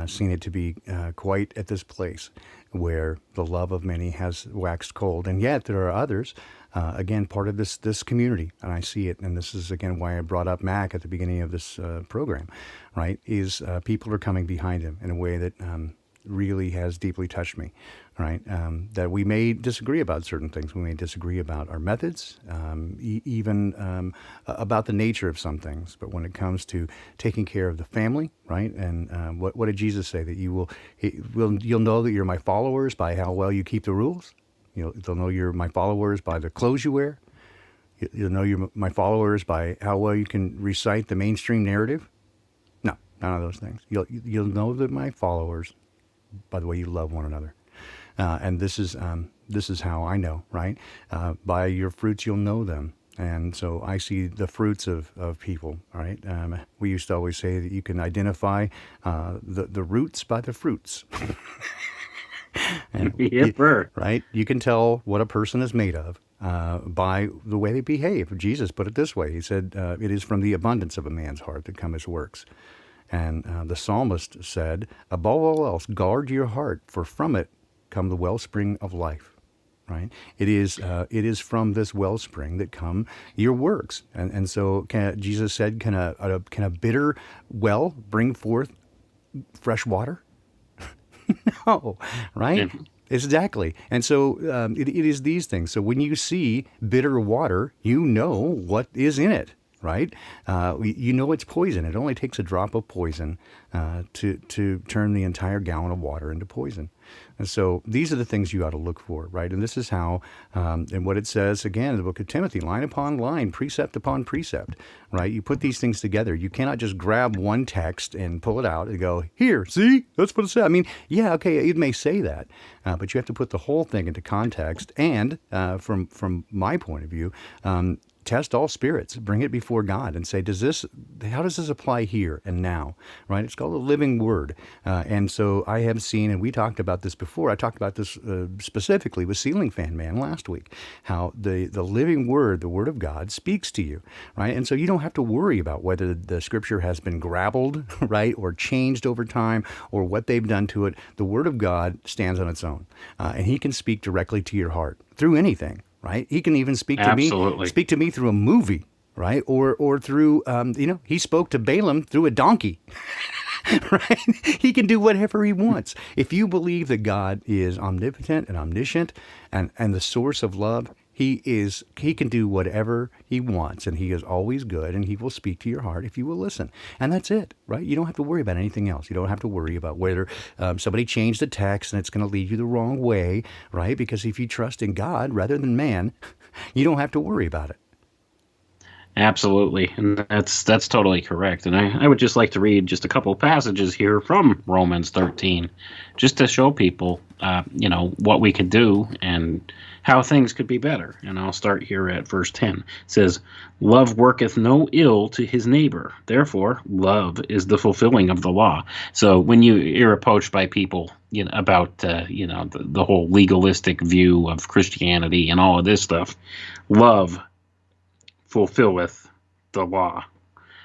seen it to be quite at this place where the love of many has waxed cold. And yet there are others, again, part of this community, and I see it, and this is, again, why I brought up Mac at the beginning of this program, right, is people are coming behind him in a way that really has deeply touched me, right? That we may disagree about certain things. We may disagree about our methods, even about the nature of some things. But when it comes to taking care of the family, right? And what did Jesus say? That you'll know that you're my followers by how well you keep the rules. They'll know you're my followers by the clothes you wear. You'll know you're my followers by how well you can recite the mainstream narrative. No, none of those things. You'll know that my followers by the way you love one another. And this is how I know, right? By your fruits you'll know them. And so I see the fruits of people, right? We used to always say that you can identify the roots by the fruits. And right? You can tell what a person is made of by the way they behave. Jesus put it this way. He said, it is from the abundance of a man's heart that come his works. And the psalmist said, above all else, guard your heart, for from it come the wellspring of life, right? It is from this wellspring that come your works. And so Jesus said, can a bitter well bring forth fresh water? No, right? Yeah. Exactly. And so it is these things. So when you see bitter water, you know what is in it. Right? You know it's poison. It only takes a drop of poison to turn the entire gallon of water into poison. And so these are the things you ought to look for, right? And this is how, and what it says, again, in the book of Timothy, line upon line, precept upon precept, right? You put these things together. You cannot just grab one text and pull it out and go, here, see? That's what it says. I mean, yeah, okay, it may say that, but you have to put the whole thing into context. And from my point of view, test all spirits, bring it before God and say, how does this apply here and now, right? It's called a living word. And so I have seen, and we talked about this before, I talked about this specifically with Ceiling Fan Man last week, how the living word, the word of God, speaks to you, right? And so you don't have to worry about whether the scripture has been grabbled, right, or changed over time, or what they've done to it. The word of God stands on its own, and he can speak directly to your heart through anything. Right? He can even speak to me through a movie, right? Or through, he spoke to Balaam through a donkey, right? He can do whatever he wants. If you believe that God is omnipotent and omniscient and the source of love, he can do whatever he wants, and he is always good, and he will speak to your heart if you will listen. And that's it, right? You don't have to worry about anything else. You don't have to worry about whether somebody changed the text and it's going to lead you the wrong way, right? Because if you trust in God rather than man, you don't have to worry about it. Absolutely, and that's totally correct. And I would just like to read just a couple of passages here from Romans 13, just to show people, what we could do and how things could be better. And I'll start here at verse 10. It says, "Love worketh no ill to his neighbor. Therefore, love is the fulfilling of the law." So when you're approached by people, about the whole legalistic view of Christianity and all of this stuff, love fulfilleth the law.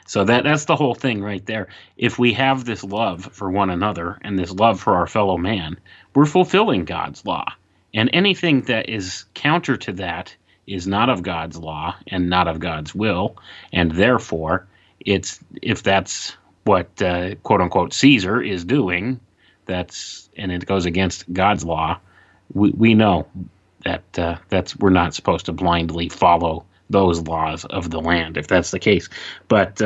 So that's the whole thing right there. If we have this love for one another and this love for our fellow man, we're fulfilling God's law. And anything that is counter to that is not of God's law and not of God's will, and therefore, if that's what quote unquote Caesar is doing, and it goes against God's law. We know that's we're not supposed to blindly follow those laws of the land if that's the case. But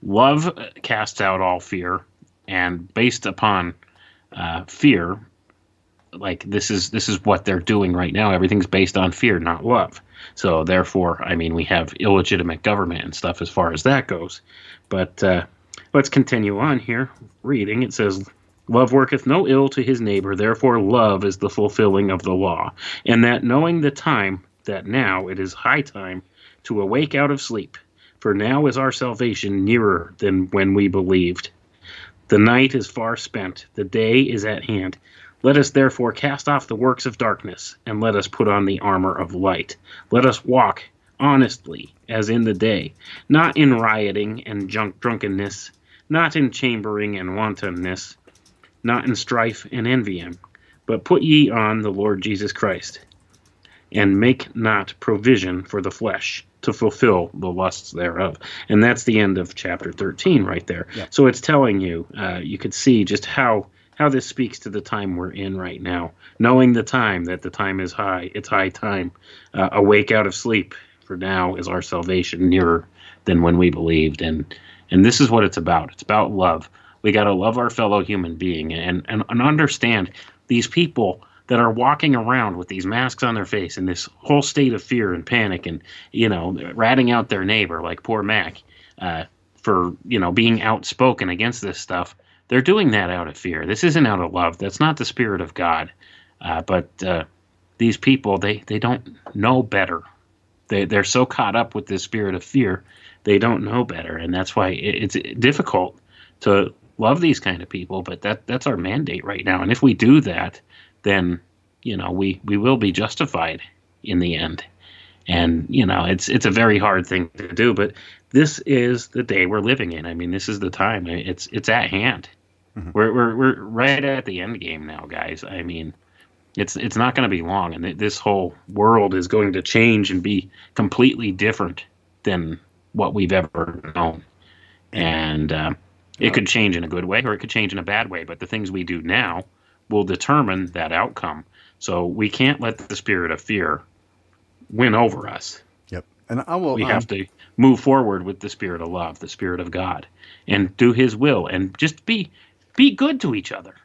love casts out all fear, and based upon fear, like this is what they're doing right now. Everything's based on fear, not love. So therefore, I mean, we have illegitimate government and stuff as far as that goes. But let's continue on here. Reading, it says, "Love worketh no ill to his neighbor, therefore love is the fulfilling of the law. And that knowing the time, that now it is high time to awake out of sleep. For now is our salvation nearer than when we believed. The night is far spent, the day is at hand. Let us therefore cast off the works of darkness, and let us put on the armor of light. Let us walk honestly as in the day, not in rioting and drunkenness, not in chambering and wantonness, not in strife and envying, but put ye on the Lord Jesus Christ, and make not provision for the flesh to fulfill the lusts thereof." And that's the end of chapter 13 right there. Yeah. So it's telling you, you could see just how this speaks to the time we're in right now. Knowing the time, that the time is high, it's high time. Awake out of sleep, for now is our salvation nearer than when we believed. And this is what it's about. It's about love. We got to love our fellow human being and understand these people that are walking around with these masks on their face in this whole state of fear and panic and, ratting out their neighbor like poor Mac for, being outspoken against this stuff. They're doing that out of fear. This isn't out of love. That's not the Spirit of God. But these people, they don't know better. They're so caught up with this spirit of fear, they don't know better. And that's why it's difficult to love these kind of people. But that's our mandate right now. And if we do that, then, we will be justified in the end. And, it's a very hard thing to do. But this is the day we're living in. I mean, this is the time. It's at hand. Mm-hmm. We're right at the end game now, guys. I mean, it's not going to be long, and this whole world is going to change and be completely different than what we've ever known. And it could change in a good way, or it could change in a bad way. But the things we do now will determine that outcome. So we can't let the spirit of fear win over us. Yep. And we have to move forward with the spirit of love, the spirit of God, and do His will, and just be good to each other.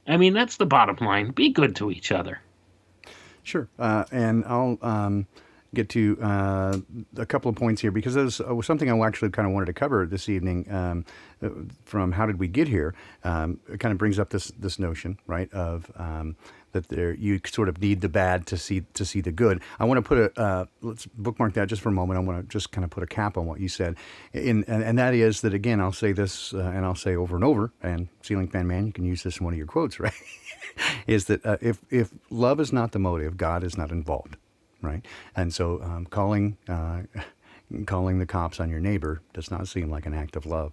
I mean, that's the bottom line. Be good to each other. Sure. And I'll get to a couple of points here, because there's something I actually kind of wanted to cover this evening from How Did We Get Here? It kind of brings up this notion, right, of that you sort of need the bad to see the good. I want to put let's bookmark that just for a moment. I want to just kind of put a cap on what you said, and that is that, again, I'll say this and I'll say over and over, and Ceiling Fan Man, you can use this in one of your quotes, right? Is that if love is not the motive, God is not involved, right? And so calling the cops on your neighbor does not seem like an act of love.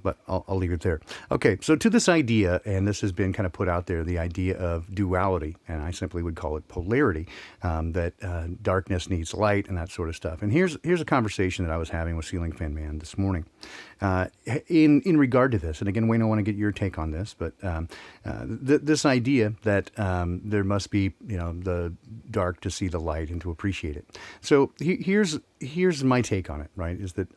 But I'll leave it there. Okay, so to this idea, and this has been kind of put out there, the idea of duality, and I simply would call it polarity, that darkness needs light and that sort of stuff. And here's a conversation that I was having with Ceiling Fan Man this morning in regard to this. And again, Wayne, I want to get your take on this, but this idea that there must be, the dark to see the light and to appreciate it. So here's my take on it, right, is that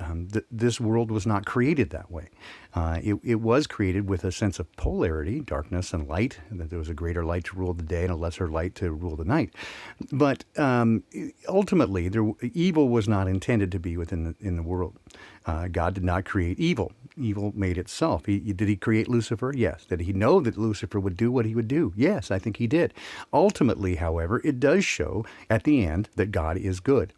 this world was not created that way. It was created with a sense of polarity, darkness and light, and that there was a greater light to rule the day and a lesser light to rule the night. But ultimately, evil was not intended to be within in the world. God did not create evil. Evil made itself. Did He create Lucifer? Yes. Did He know that Lucifer would do what he would do? Yes, I think He did. Ultimately, however, it does show at the end that God is good.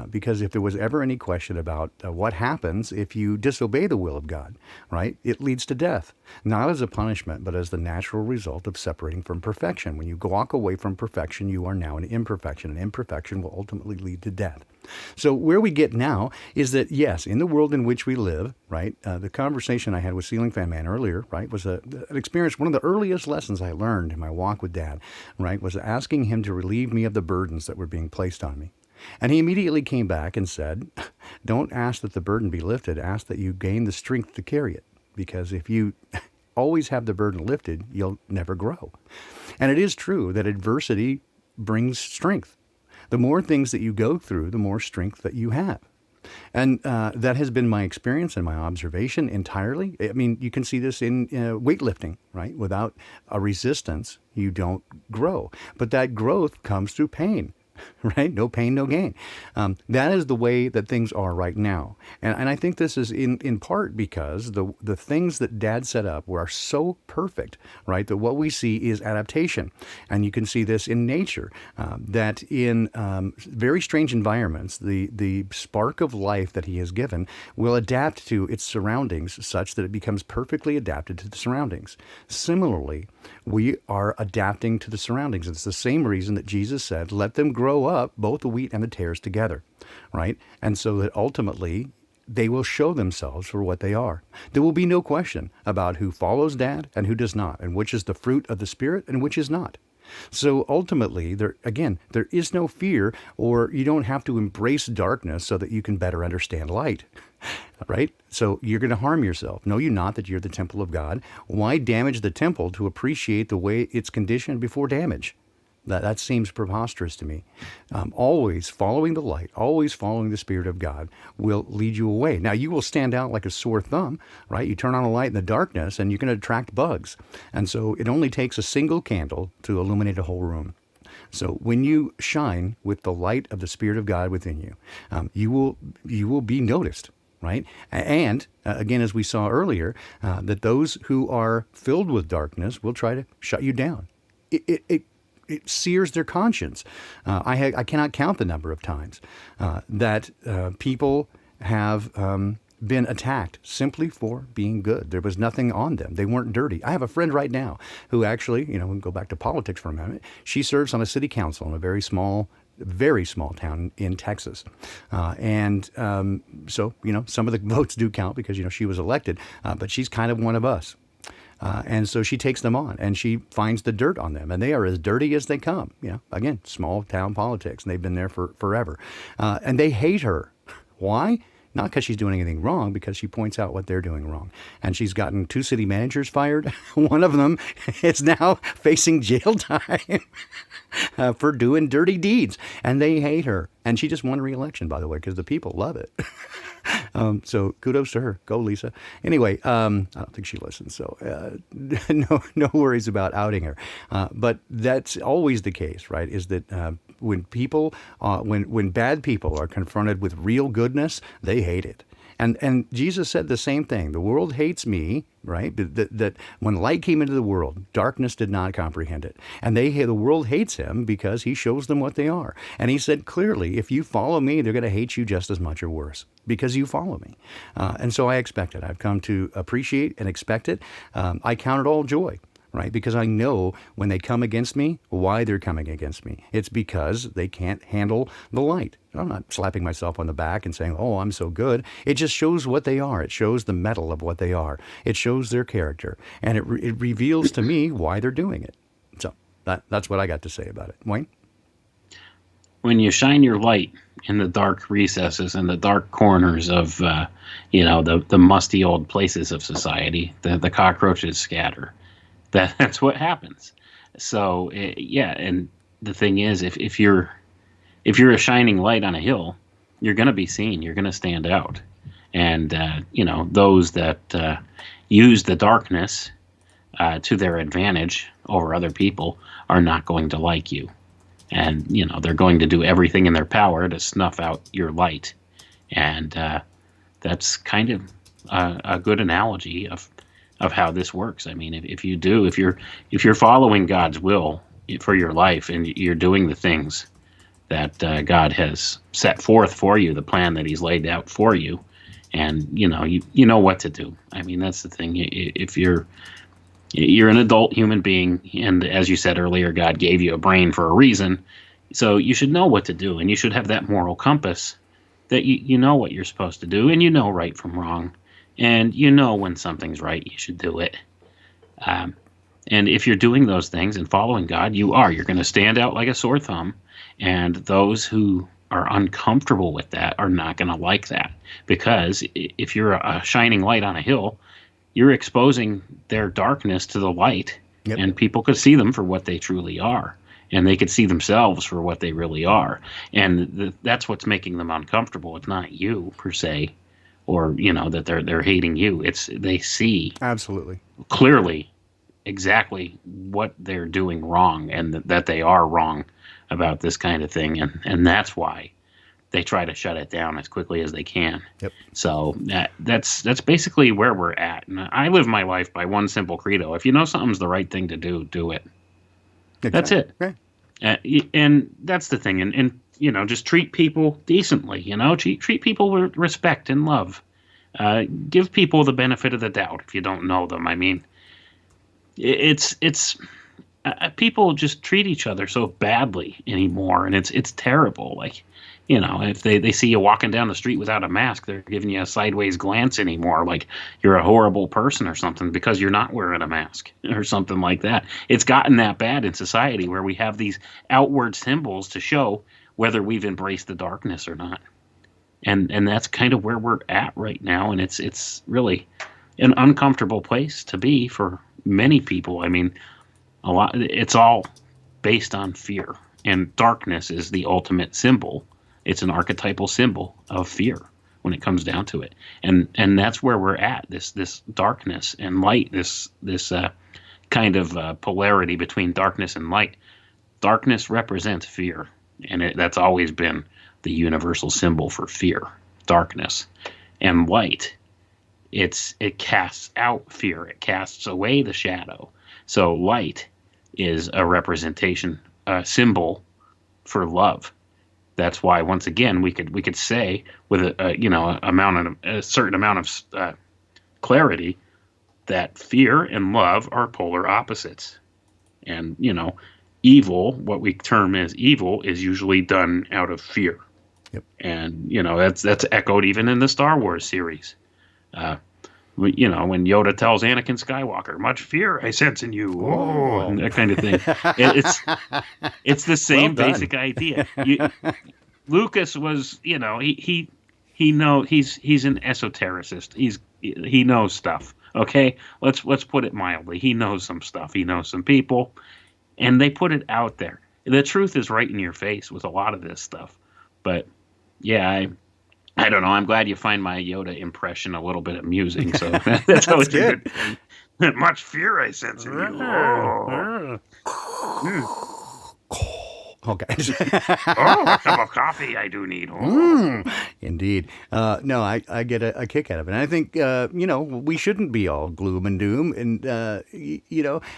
Because if there was ever any question about what happens if you disobey the will of God, right, it leads to death, not as a punishment, but as the natural result of separating from perfection. When you walk away from perfection, you are now an imperfection, and imperfection will ultimately lead to death. So where we get now is that, yes, in the world in which we live, right, the conversation I had with Ceiling Fan Man earlier, right, was an experience. One of the earliest lessons I learned in my walk with Dad, right, was asking him to relieve me of the burdens that were being placed on me. And he immediately came back and said, don't ask that the burden be lifted, ask that you gain the strength to carry it. Because if you always have the burden lifted, you'll never grow. And it is true that adversity brings strength. The more things that you go through, the more strength that you have. And that has been my experience and my observation entirely. I mean, you can see this in weightlifting, right? Without a resistance, you don't grow. But that growth comes through pain. Right? No pain, no gain. That is the way that things are right now. And I think this is in part because the things that Dad set up are so perfect, right? That what we see is adaptation. And you can see this in nature, that in very strange environments, the spark of life that he has given will adapt to its surroundings such that it becomes perfectly adapted to the surroundings. Similarly, we are adapting to the surroundings. It's the same reason that Jesus said, let them grow up, both the wheat and the tares together, right? And so that ultimately they will show themselves for what they are. There will be no question about who follows Dad and who does not, and which is the fruit of the Spirit and which is not. So ultimately, there is no fear, or you don't have to embrace darkness so that you can better understand light, right? So you're going to harm yourself. Know you not that you're the temple of God? Why damage the temple to appreciate the way it's conditioned before damage? That seems preposterous to me. Always following the light, always following the Spirit of God will lead you away. Now, you will stand out like a sore thumb, right? You turn on a light in the darkness and you can attract bugs. And so it only takes a single candle to illuminate a whole room. So when you shine with the light of the Spirit of God within you, you will be noticed. Right? And again, as we saw earlier, that those who are filled with darkness will try to shut you down. It sears their conscience. I cannot count the number of times that people have been attacked simply for being good. There was nothing on them. They weren't dirty. I have a friend right now who actually, we can go back to politics for a minute. She serves on a city council in a very small town in Texas. So, some of the votes do count because, she was elected, but she's kind of one of us. And so she takes them on and she finds the dirt on them, and they are as dirty as they come. Again, small town politics, and they've been there for forever. And they hate her. Why? Not because she's doing anything wrong, because she points out what they're doing wrong. And she's gotten 2 city managers fired. One of them is now facing jail time for doing dirty deeds. And they hate her. And she just won re-election, by the way, because the people love it. So kudos to her. Go, Lisa. Anyway, I don't think she listens, so no worries about outing her. But that's always the case, right? Is that when people, when bad people are confronted with real goodness, they hate it. And Jesus said the same thing. The world hates me, right? That when light came into the world, darkness did not comprehend it. And the world hates him because he shows them what they are. And he said clearly, if you follow me, they're going to hate you just as much or worse because you follow me. And so I expect it. I've come to appreciate and expect it. I count it all joy. Right? Because I know when they come against me, why they're coming against me. It's because they can't handle the light. I'm not slapping myself on the back and saying, oh, I'm so good. It just shows what they are. It shows the metal of what they are. It shows their character. And it reveals to me why they're doing it. So that's what I got to say about it. Wayne? When you shine your light in the dark recesses and the dark corners of, the musty old places of society, the cockroaches scatter. That's what happens. So and the thing is, if you're a shining light on a hill, you're going to be seen. You're going to stand out, and those that use the darkness to their advantage over other people are not going to like you, and they're going to do everything in their power to snuff out your light, and that's kind of a good analogy of how this works. I mean, if you're following God's will for your life and you're doing the things that God has set forth for you, the plan that He's laid out for you, and you know what to do. I mean, that's the thing. If you're an adult human being, and as you said earlier, God gave you a brain for a reason, so you should know what to do, and you should have that moral compass that you know what you're supposed to do, and you know right from wrong, and you know when something's right, you should do it. And if you're doing those things and following God, you're going to stand out like a sore thumb. And those who are uncomfortable with that are not going to like that. Because if you're a shining light on a hill, you're exposing their darkness to the light. Yep. And people could see them for what they truly are. And they could see themselves for what they really are. And that's what's making them uncomfortable. It's not you, per se, or, that they're hating you. It's they see Absolutely clearly exactly what they're doing wrong, and that they are wrong about this kind of thing, and that's why they try to shut it down as quickly as they can. Yep. So that's basically where we're at. And I live my life by one simple credo: if you know something's the right thing to do, do it. Exactly. That's it. Right. And that's the thing. And just treat people decently. Treat people with respect and love. Give people the benefit of the doubt if you don't know them. I mean, it's people just treat each other so badly anymore, and it's terrible. Like, if they see you walking down the street without a mask, they're giving you a sideways glance anymore, like you're a horrible person or something because you're not wearing a mask or something like that. It's gotten that bad in society where we have these outward symbols to show whether we've embraced the darkness or not. And that's kind of where we're at right now, and it's really an uncomfortable place to be for many people. I mean, it's all based on fear, and darkness is the ultimate symbol. It's an archetypal symbol of fear when it comes down to it, and that's where we're at. This darkness and light, this kind of polarity between darkness and light. Darkness represents fear, and that's always been the universal symbol for fear. Darkness, and light, it casts out fear. It casts away the shadow. So light is a representation, a symbol for love. That's why, once again, we could say with a certain amount of clarity that fear and love are polar opposites. And evil, what we term as evil, is usually done out of fear. Yep. And that's echoed even in the Star Wars series. When Yoda tells Anakin Skywalker, "Much fear I sense in you," and that kind of thing. It's the same basic idea. Lucas was, he's an esotericist. He knows stuff. Okay, let's put it mildly. He knows some stuff. He knows some people, and they put it out there. The truth is right in your face with a lot of this stuff. But yeah, I don't know. I'm glad you find my Yoda impression a little bit amusing. So that's always good. A good thing. Much fear I sense in you. Okay. A cup of coffee I do need. Indeed. No, I get a kick out of it. And I think, we shouldn't be all gloom and doom. And,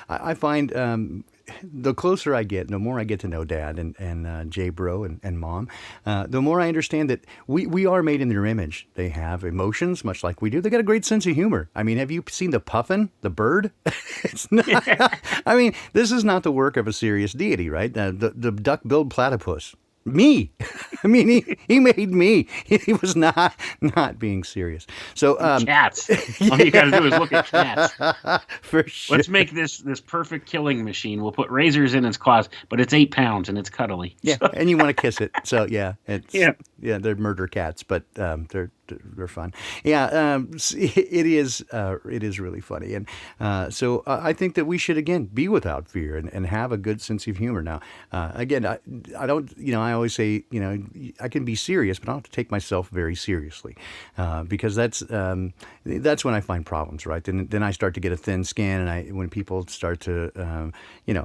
I find the closer I get, the more I get to know Dad and Jay Bro and Mom, the more I understand that we are made in their image. They have emotions, much like we do. They got a great sense of humor. I mean, have you seen the puffin, the bird? It's not. I mean, this is not the work of a serious deity, right? The duck-billed platypus. Me. I mean, he made me. He was not being serious. So cats. All you got to do is look at cats. For sure. Let's make this perfect killing machine. We'll put razors in its claws, but it's 8 pounds and it's cuddly. Yeah, and you want to kiss it. So yeah, yeah, they're murder cats, but they're fun. Yeah, it is really funny, and so I think that we should again be without fear and have a good sense of humor. Now, again, I don't, I always say, I can be serious, but I don't have to take myself very seriously, because that's when I find problems, right? Then I start to get a thin skin, and when people start to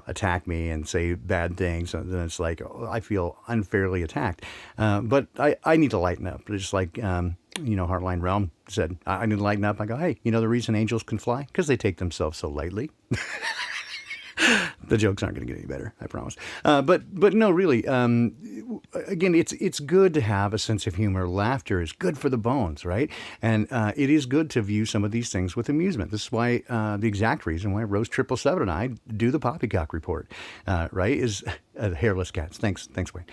attack me and say bad things, then it's like, I feel unfairly attacked. But I need to lighten up, just like Heartline Realm said, I need to lighten up. I go, hey, the reason angels can fly? Because they take themselves so lightly. The jokes aren't going to get any better, I promise. But no, really. Again, it's good to have a sense of humor. Laughter is good for the bones, right? And it is good to view some of these things with amusement. This is why the exact reason why Rose 777 and I do the Poppycock Report, right? Is hairless cats. Thanks, Wayne.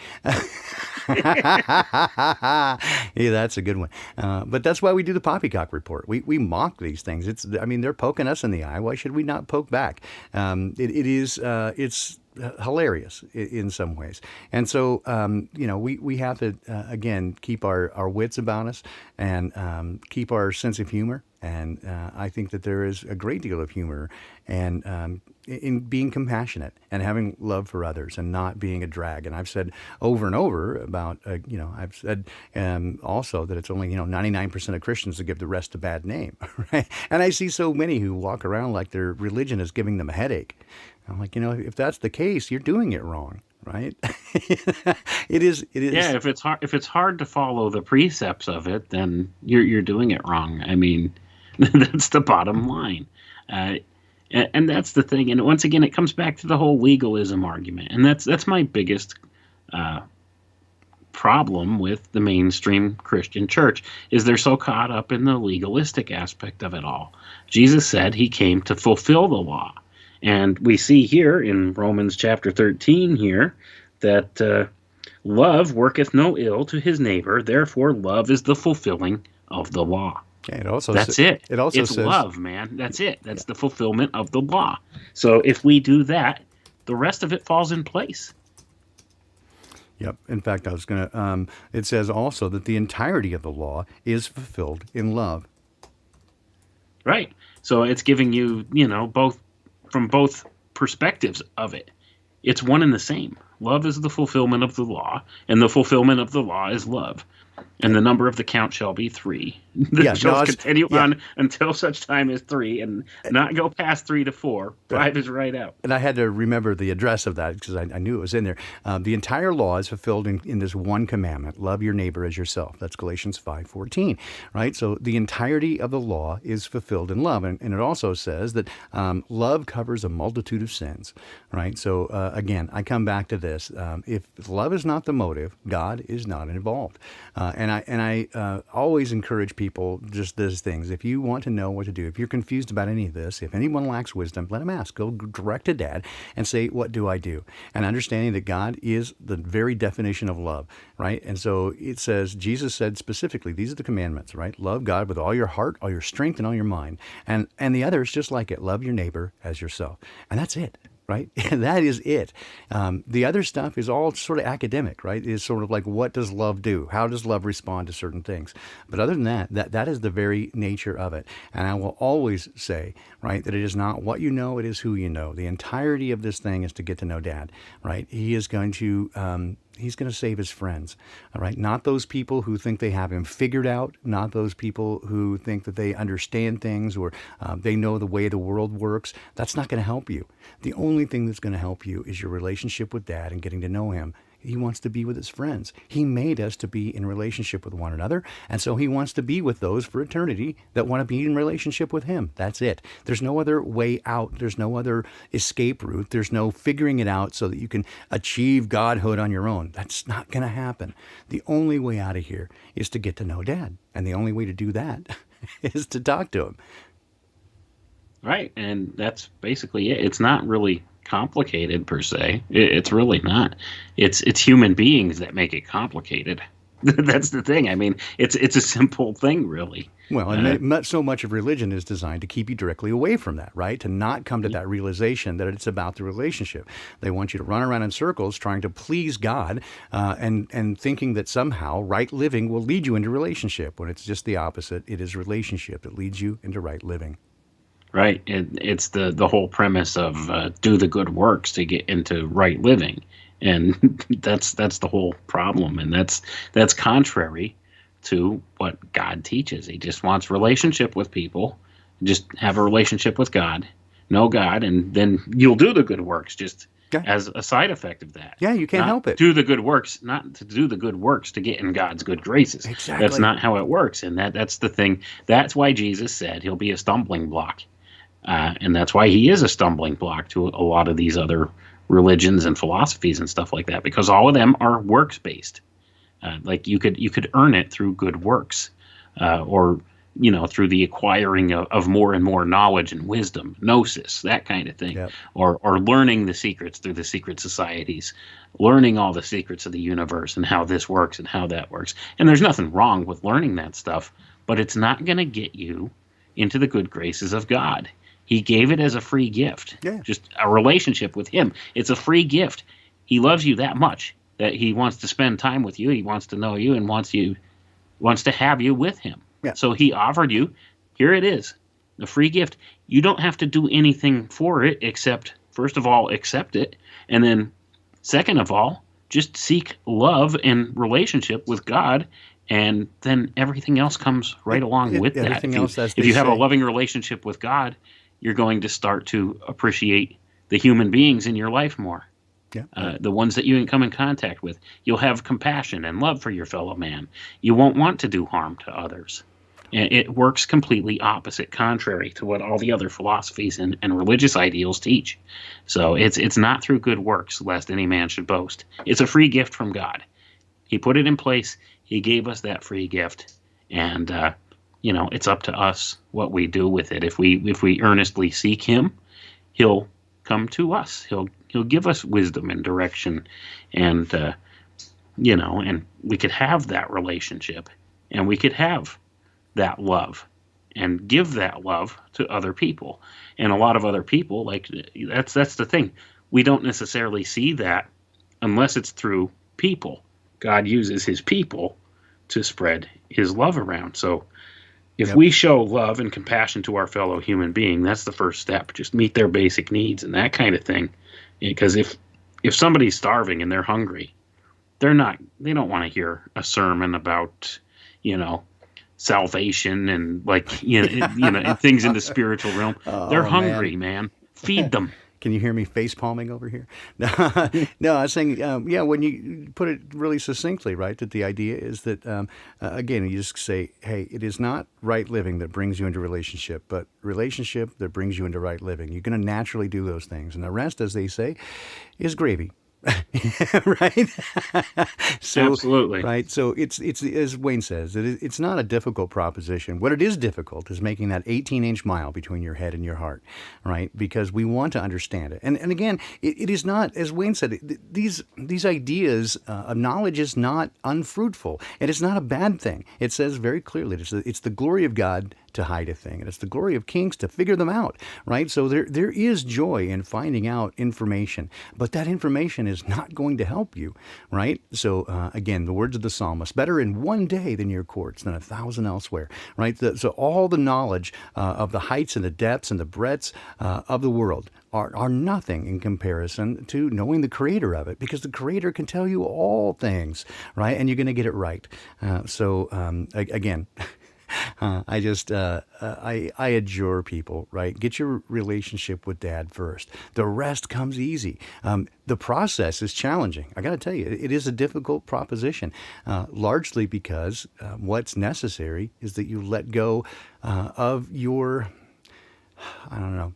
Yeah, that's a good one. But that's why we do the Poppycock Report. We mock these things. They're poking us in the eye. Why should we not poke back? It's hilarious in some ways. And so, we have to, again, keep our wits about us and keep our sense of humor. And I think that there is a great deal of humor and in being compassionate and having love for others and not being a drag. And I've said over and over about, I've said also that it's only, 99% of Christians that give the rest a bad name, right? And I see so many who walk around like their religion is giving them a headache. I'm like, if that's the case, you're doing it wrong, right? It is. Yeah, if it's hard to follow the precepts of it, then you're doing it wrong. I mean, that's the bottom line. And that's the thing. And once again, it comes back to the whole legalism argument. And that's my biggest problem with the mainstream Christian church is they're so caught up in the legalistic aspect of it all. Jesus said he came to fulfill the law. And we see here in Romans chapter 13 here that love worketh no ill to his neighbor. Therefore, love is the fulfilling of the law. Yeah, it also That's it. It also it's says love, man. That's it. That's the fulfillment of the law. So if we do that, the rest of it falls in place. Yep. In fact, I was going to, it says also that the entirety of the law is fulfilled in love. Right. So it's giving you, both from both perspectives of it. It's one and the same. Love is the fulfillment of the law, and the fulfillment of the law is love. And the number of the count shall be 3. Shall continue on until such time as 3, and not go past 3 to 4. 5 is right out. And I had to remember the address of that because I knew it was in there. The entire law is fulfilled in this one commandment: love your neighbor as yourself. That's Galatians 5:14, right? So the entirety of the law is fulfilled in love, and it also says that love covers a multitude of sins, right? So again, I come back to this: if love is not the motive, God is not involved. And I always encourage people just these things. If you want to know what to do, if you're confused about any of this, if anyone lacks wisdom, let them ask. Go direct to Dad and say, what do I do? And understanding that God is the very definition of love, right? And so it says, Jesus said specifically, these are the commandments, right? Love God with all your heart, all your strength, and all your mind. And the others, just like it, love your neighbor as yourself. And that's it. Right? That is it. The other stuff is all sort of academic, right? It's sort of like, what does love do? How does love respond to certain things? But other than that is the very nature of it. And I will always say, right, that it is not what you know, it is who you know. The entirety of this thing is to get to know Dad, right? He is going to... He's going to save his friends, all right? Not those people who think they have him figured out, not those people who think that they understand things or they know the way the world works. That's not going to help you. The only thing that's going to help you is your relationship with Dad and getting to know him. He wants to be with his friends. He made us to be in relationship with one another, and so he wants to be with those for eternity that want to be in relationship with him. That's it. There's no other way out. There's no other escape route. There's no figuring it out so that you can achieve godhood on your own. That's not going to happen. The only way out of here is to get to know Dad, and the only way to do that is to talk to him. Right, and that's basically it. It's not really complicated per se. It's really not. It's human beings that make it complicated. That's the thing. I mean, it's a simple thing, really. Well, and so much of religion is designed to keep you directly away from that, right? To not come to that realization that it's about the relationship. They want you to run around in circles trying to please God and thinking that somehow right living will lead you into relationship, when it's just the opposite. It is relationship that leads you into right living. Right. It's the whole premise of do the good works to get into right living. And that's the whole problem. And that's contrary to what God teaches. He just wants relationship with people. Just have a relationship with God, know God, and then you'll do the good works just as a side effect of that. Yeah, you can't help it. Do the good works, not to do the good works to get in God's good graces. Exactly. That's not how it works. And that's the thing. That's why Jesus said he'll be a stumbling block And that's why he is a stumbling block to a lot of these other religions and philosophies and stuff like that, because all of them are works based. Like you could earn it through good works, or through the acquiring of more and more knowledge and wisdom, gnosis, that kind of thing, Yep. or learning the secrets through the secret societies, learning all the secrets of the universe and how this works and how that works. And there's nothing wrong with learning that stuff, but it's not going to get you into the good graces of God. He gave it as a free gift, just a relationship with him. It's a free gift. He loves you that much that he wants to spend time with you. He wants to know you and wants to have you with him. Yeah. So he offered you, here it is, a free gift. You don't have to do anything for it except, first of all, accept it. And then second of all, just seek love and relationship with God. And then everything else comes right along with that. If you have a loving relationship with God, you're going to start to appreciate the human beings in your life more. Yeah. The ones that you come in contact with. You'll have compassion and love for your fellow man. You won't want to do harm to others. And it works completely opposite, contrary to what all the other philosophies and religious ideals teach. So it's not through good works, lest any man should boast. It's a free gift from God. He put it in place. He gave us that free gift. And, it's up to us what we do with it. If we earnestly seek him, he'll come to us. He'll give us wisdom and direction, and and we could have that relationship, and we could have that love, and give that love to other people. And a lot of other people, like that's the thing. We don't necessarily see that unless it's through people. God uses his people to spread his love around. So if we show love and compassion to our fellow human being, that's the first step. Just meet their basic needs and that kind of thing. Because if somebody's starving and they're hungry, they don't want to hear a sermon about, salvation and things in the spiritual realm. They're hungry, man. Feed them. Can you hear me face palming over here? No, I was saying, when you put it really succinctly, right, that the idea is that, again, you just say, hey, it is not right living that brings you into relationship, but relationship that brings you into right living. You're going to naturally do those things. And the rest, as they say, is gravy. Right? So, absolutely. Right. So it's as Wayne says, it's not a difficult proposition. What it is difficult is making that 18-inch mile between your head and your heart, right? Because we want to understand it. And again, it is not, as Wayne said, these ideas of knowledge is not unfruitful. And it's not a bad thing. It says very clearly, it's the glory of God to hide a thing, and it's the glory of kings to figure them out, right? So there is joy in finding out information, but that information is not going to help you, right? So again, the words of the psalmist, better in one day than your courts than 1,000 elsewhere, right? So all the knowledge of the heights and the depths and the breadths of the world are nothing in comparison to knowing the creator of it, because the creator can tell you all things, right? And you're going to get it right. Again, I adjure people, right? Get your relationship with Dad first. The rest comes easy. The process is challenging. I got to tell you, it is a difficult proposition, largely because what's necessary is that you let go of your, I don't know,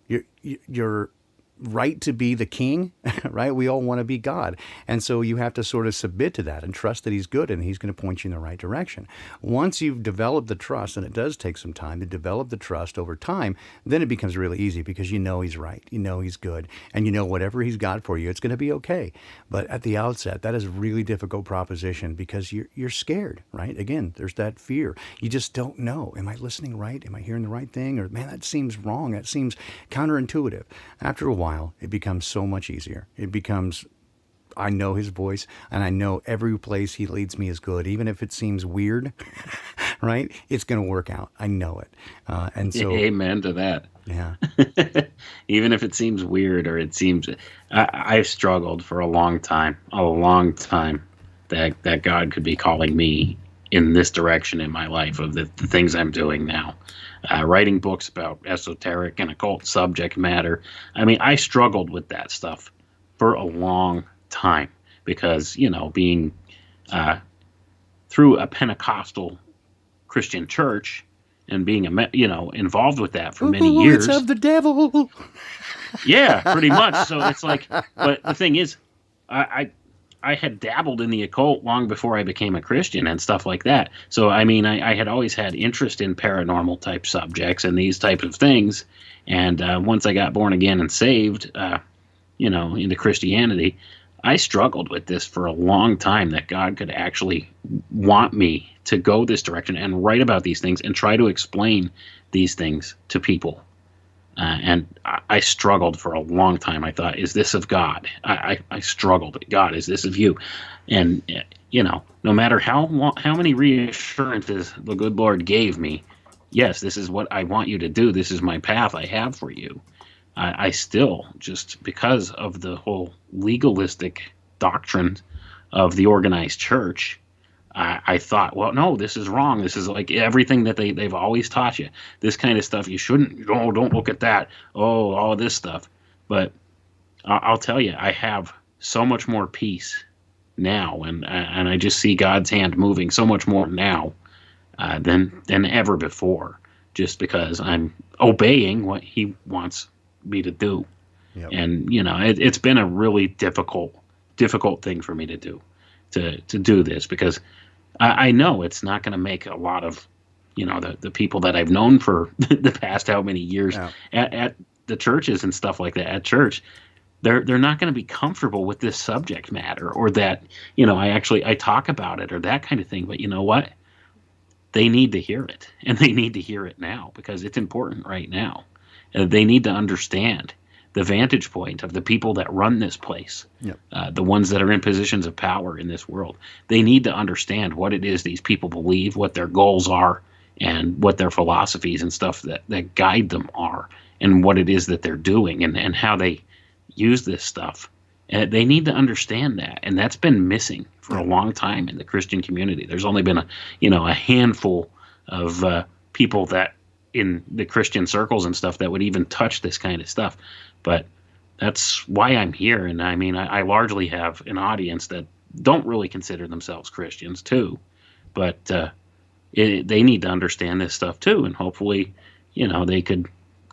your right to be the king, right? We all want to be God. And so you have to sort of submit to that and trust that he's good and he's going to point you in the right direction. Once you've developed the trust, and it does take some time to develop the trust over time, then it becomes really easy because you know he's right, you know he's good, and you know whatever he's got for you, it's going to be okay. But at the outset, that is a really difficult proposition because you're scared, right? Again, there's that fear. You just don't know. Am I listening right? Am I hearing the right thing? Or, man, that seems wrong. That seems counterintuitive. After a while, it becomes so much easier. It becomes, I know his voice, and I know every place he leads me is good, even if it seems weird, right? It's going to work out. I know it. And so, amen to that. Yeah. Even if it seems weird or it seems, I've struggled for a long time that God could be calling me in this direction in my life of the things I'm doing now. Writing books about esoteric and occult subject matter. I mean, I struggled with that stuff for a long time because, being through a Pentecostal Christian church, and being involved with that for many Ooh, it's years. of the devil. Yeah, pretty much. So it's like, but the thing is, I I had dabbled in the occult long before I became a Christian and stuff like that. So I mean, I had always had interest in paranormal type subjects and these types of things. And once I got born again and saved, into Christianity, I struggled with this for a long time. That God could actually want me to go this direction and write about these things and try to explain these things to people. And I struggled for a long time. I thought, is this of God? I struggled. God, is this of you? And no matter how many reassurances the good Lord gave me, yes, this is what I want you to do. This is my path I have for you. I still, just because of the whole legalistic doctrine of the organized church, I thought, well, no, this is wrong. This is like everything that they've always taught you. This kind of stuff, you shouldn't, don't look at that. Oh, all this stuff. But I'll tell you, I have so much more peace now, and I just see God's hand moving so much more now than ever before, just because I'm obeying what He wants me to do. Yep. And it's been a really difficult thing for me to do, to do this, because I know it's not going to make a lot of the people that I've known for the past how many years at the churches and stuff like that, at church, they're not going to be comfortable with this subject matter, or that I talk about it, or that kind of thing. But you know what? They need to hear it, and they need to hear it now, because it's important right now. They need to understand the vantage point of the people that run this place, Yep. the ones that are in positions of power in this world. They need to understand what it is these people believe, what their goals are, and what their philosophies and stuff that guide them are, and what it is that they're doing, and how they use this stuff. And they need to understand that, and that's been missing for a long time in the Christian community. There's only been a handful of people that in the Christian circles and stuff that would even touch this kind of stuff. But that's why I'm here. And I mean, I largely have an audience that don't really consider themselves Christians too, but they need to understand this stuff too. And hopefully, they could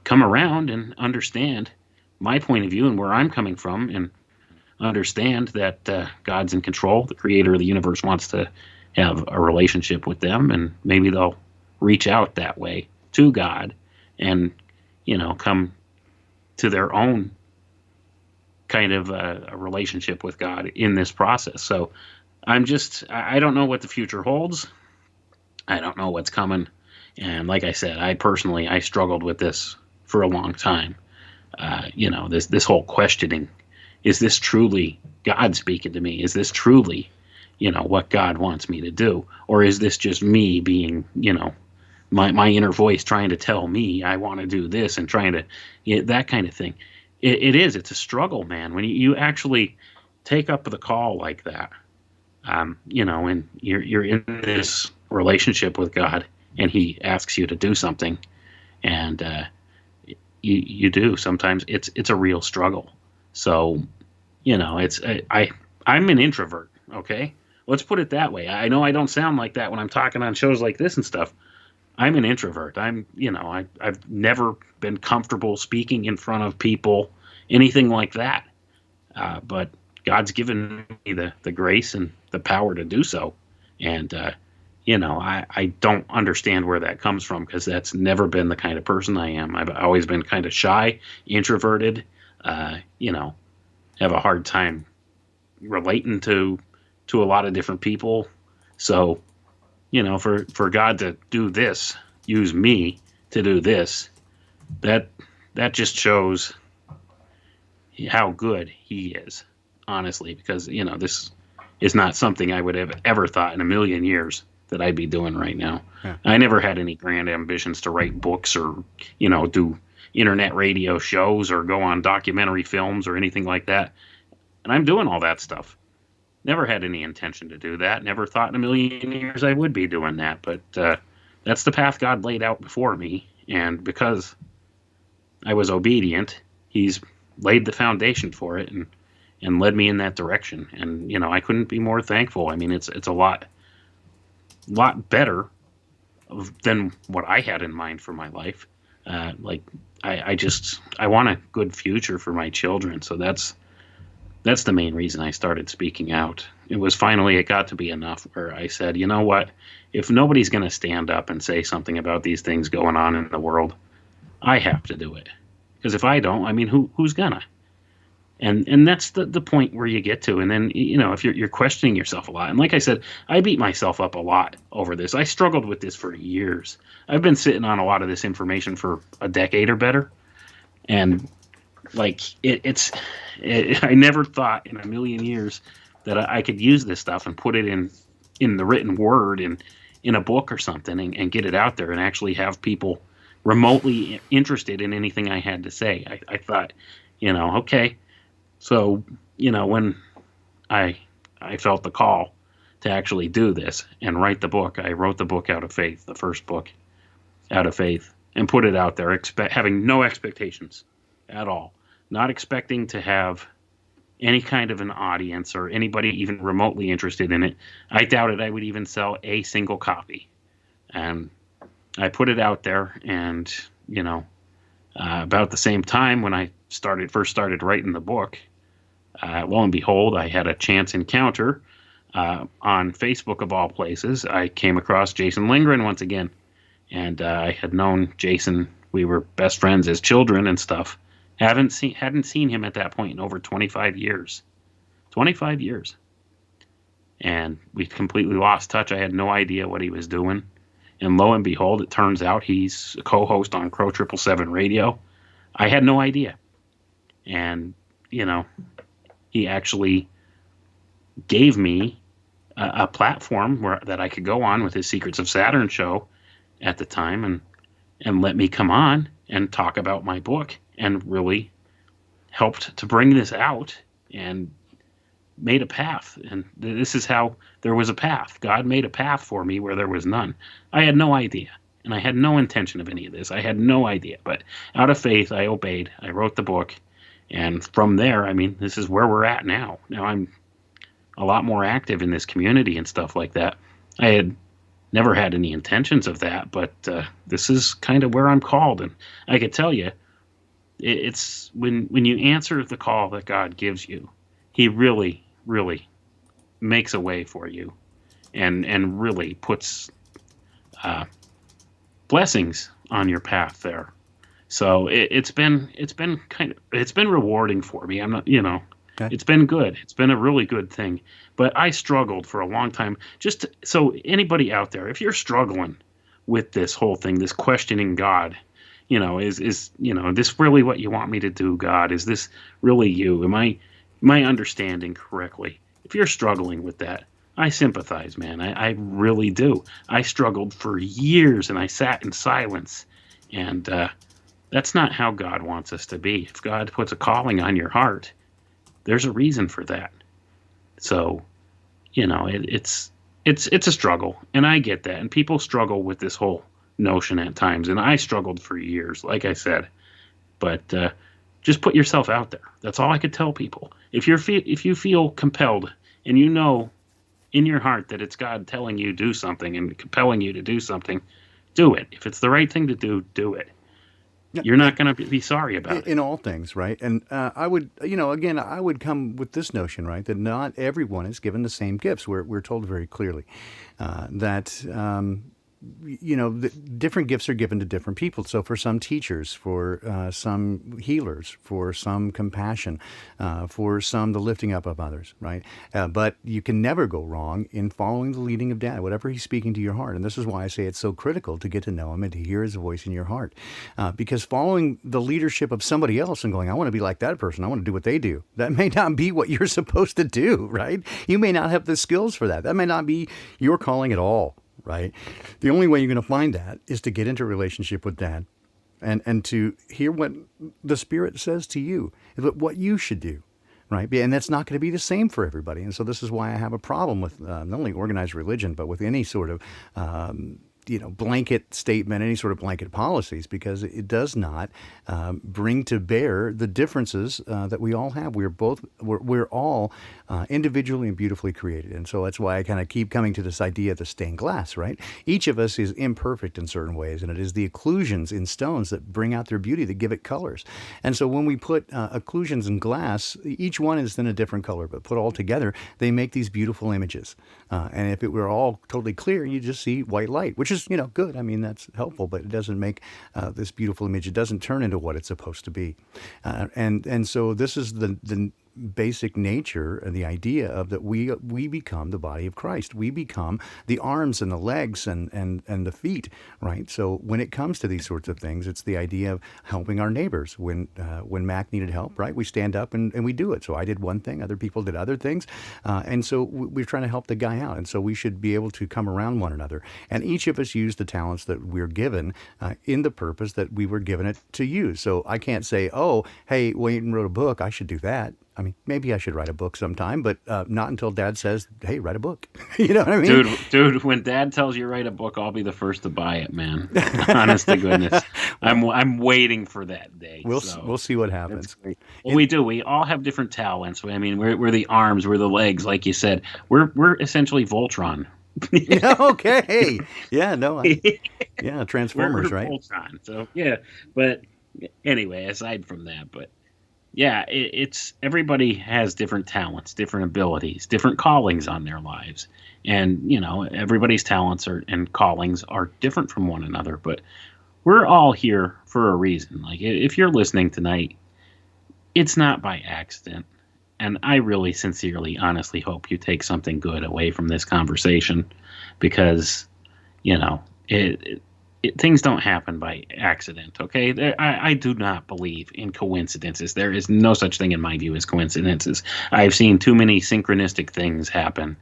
come around and understand my point of view and where I'm coming from, and understand that God's in control. The creator of the universe wants to have a relationship with them, and maybe they'll reach out that way to God and come to their own kind of a relationship with God in this process. So I don't know what the future holds. I don't know what's coming. And like I said, I struggled with this for a long time. This whole questioning, is this truly God speaking to me? Is this truly, what God wants me to do? Or is this just me being, my inner voice trying to tell me I want to do this, and trying to, that kind of thing. It's a struggle, man. When you actually take up the call like that, and you're in this relationship with God, and He asks you to do something, and you do. Sometimes it's a real struggle. So, I'm an introvert. Okay, let's put it that way. I know I don't sound like that when I'm talking on shows like this and stuff. I'm an introvert. I've never been comfortable speaking in front of people, anything like that. But God's given me the grace and the power to do so. And, I don't understand where that comes from, because that's never been the kind of person I am. I've always been kind of shy, introverted, have a hard time relating to a lot of different people. So, for God to do this, use me to do this, that just shows how good He is, honestly, because, this is not something I would have ever thought in a million years that I'd be doing right now. Yeah. I never had any grand ambitions to write books, or, do internet radio shows, or go on documentary films, or anything like that. And I'm doing all that stuff. Never had any intention to do that. Never thought in a million years I would be doing that. But that's the path God laid out before me. And because I was obedient, He's laid the foundation for it and led me in that direction. And, I couldn't be more thankful. I mean, it's a lot better than what I had in mind for my life. Like I want a good future for my children. So that's the main reason I started speaking out. It got to be enough where I said, you know what? If nobody's going to stand up and say something about these things going on in the world, I have to do it. Because if I don't, I mean, who's gonna? And that's the point where you get to. And then, if you're questioning yourself a lot, and like I said, I beat myself up a lot over this. I struggled with this for years. I've been sitting on a lot of this information for a decade or better, and like I never thought in a million years that I could use this stuff and put it in the written word in a book or something, and get it out there and actually have people remotely interested in anything I had to say. I thought, okay, so when I felt the call to actually do this and write the book, I wrote the book out of faith, the first book out of faith, and put it out there, having no expectations at all, not expecting to have any kind of an audience or anybody even remotely interested in it. I doubted I would even sell a single copy. And I put it out there, and, about the same time when I first started writing the book, lo and behold, I had a chance encounter on Facebook of all places. I came across Jason Lindgren once again, and I had known Jason. We were best friends as children and stuff. Hadn't seen him at that point in over 25 years. 25 years. And we completely lost touch. I had no idea what he was doing. And lo and behold, it turns out he's a co-host on Crow 777 Radio. I had no idea. And, he actually gave me a platform that I could go on with his Secrets of Saturn show at the time, and let me come on and talk about my book, and really helped to bring this out and made a path. And this is how there was a path. God made a path for me where there was none. I had no idea, and I had no intention of any of this. I had no idea, but out of faith, I obeyed. I wrote the book, and from there, I mean, this is where we're at now. Now I'm a lot more active in this community and stuff like that. I had never had any intentions of that, but this is kind of where I'm called. And I could tell you, it's when you answer the call that God gives you, he really, really makes a way for you, and really puts blessings on your path there. So it's been rewarding for me. I'm not, Okay. It's been good. It's been a really good thing. But I struggled for a long time. So anybody out there, if you're struggling with this whole thing, this questioning God, is this really what you want me to do, God? Is this really you? Am I understanding correctly? If you're struggling with that, I sympathize, man. I really do. I struggled for years, and I sat in silence. And that's not how God wants us to be. If God puts a calling on your heart, there's a reason for that. So, it's a struggle, and I get that. And people struggle with this whole notion at times, and I struggled for years, like I said. But just put yourself out there. That's all I could tell people. If you feel compelled, and in your heart that it's God telling you to do something and compelling you to do something, do it. If it's the right thing to do, do it. You're not going to be sorry about it. In all things, right? And I would, again, I would come with this notion, right, that not everyone is given the same gifts. We're told very clearly that different gifts are given to different people. So for some teachers, for some healers, for some compassion, for some the lifting up of others, right? But you can never go wrong in following the leading of Dad, whatever he's speaking to your heart. And this is why I say it's so critical to get to know him and to hear his voice in your heart. Because following the leadership of somebody else and going, I want to be like that person, I want to do what they do, that may not be what you're supposed to do, right? You may not have the skills for that. That may not be your calling at all. Right? The only way you're going to find that is to get into a relationship with Dad and to hear what the Spirit says to you, what you should do. Right? And that's not going to be the same for everybody. And so this is why I have a problem with not only organized religion, but with any sort of blanket statement, any sort of blanket policies, because it does not bring to bear the differences that we all have. We're all individually and beautifully created, and so that's why I kind of keep coming to this idea of the stained glass. Right? Each of us is imperfect in certain ways, and it is the occlusions in stones that bring out their beauty, that give it colors. And so when we put occlusions in glass, each one is then a different color, but put all together, they make these beautiful images. And if it were all totally clear, you just see white light, which is, good. I mean, that's helpful, but it doesn't make this beautiful image. It doesn't turn into what it's supposed to be. And so this is the basic nature and the idea of that we become the body of Christ. We become the arms and the legs and the feet, right? So when it comes to these sorts of things, it's the idea of helping our neighbors. When Mac needed help, right, we stand up and we do it. So I did one thing, other people did other things, and so we're trying to help the guy out. And so we should be able to come around one another. And each of us use the talents that we're given in the purpose that we were given it to use. So I can't say, oh, hey, Wayne wrote a book, I should do that. I mean, maybe I should write a book sometime, but not until Dad says, "Hey, write a book." You know what I mean? Dude, when Dad tells you write a book, I'll be the first to buy it, man. Honest to goodness, I'm waiting for that day. We'll see what happens. Well, we do. We all have different talents. I mean, we're the arms, we're the legs, like you said. We're essentially Voltron. Okay. Yeah. No. Transformers, we're right? Voltron. So yeah, but anyway, aside from that, but. Yeah, it's everybody has different talents, different abilities, different callings on their lives. And, everybody's talents and callings are different from one another. But we're all here for a reason. Like, if you're listening tonight, it's not by accident. And I really sincerely, honestly hope you take something good away from this conversation because, things don't happen by accident, okay? I do not believe in coincidences. There is no such thing in my view as coincidences. I've seen too many synchronistic things happen,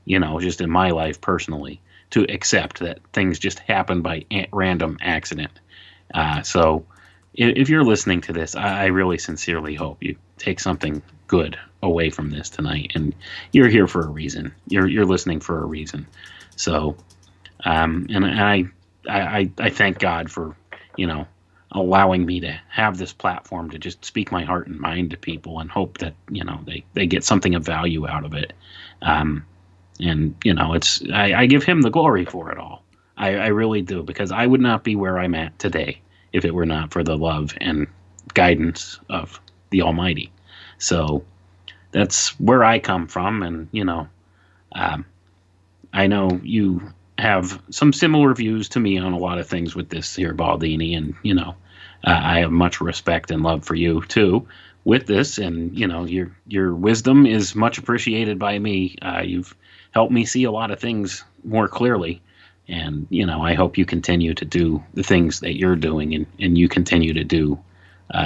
just in my life personally, to accept that things just happen by random accident. So if you're listening to this, I really sincerely hope you take something good away from this tonight. And you're here for a reason. You're listening for a reason. So, and I thank God for, allowing me to have this platform to just speak my heart and mind to people and hope that, they get something of value out of it. And, I give him the glory for it all. I really do, because I would not be where I'm at today if it were not for the love and guidance of the Almighty. So that's where I come from. And, I know you have some similar views to me on a lot of things with this here, Baldini, and I have much respect and love for you too with this, and your wisdom is much appreciated by me. You've helped me see a lot of things more clearly, and I hope you continue to do the things that you're doing, and you continue to do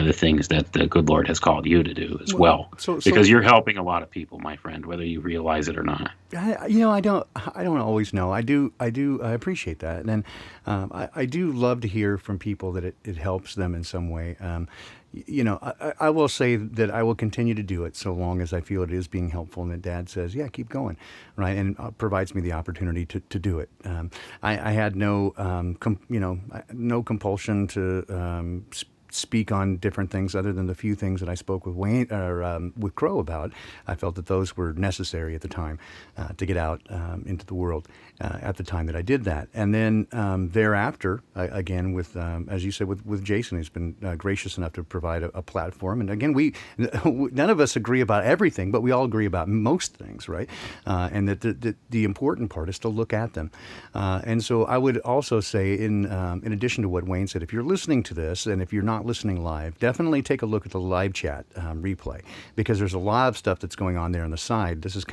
the things that the good Lord has called you to do as well. Because you're helping a lot of people, my friend, whether you realize it or not. I don't always know. I appreciate that. And I do love to hear from people that it helps them in some way. I will say that I will continue to do it so long as I feel it is being helpful and that Dad says, yeah, keep going, right, and provides me the opportunity to do it. I had no compulsion to speak on different things other than the few things that I spoke with Wayne or with Crow about. I felt that those were necessary at the time to get out into the world at the time that I did that. And then thereafter, again, with as you said, with Jason, who's been gracious enough to provide a platform. And again, none of us agree about everything, but we all agree about most things, right? And that the important part is to look at them. And so I would also say, in addition to what Wayne said, if you're listening to this and if you're not listening live, definitely take a look at the live chat replay, because there's a lot of stuff that's going on there on the side. This is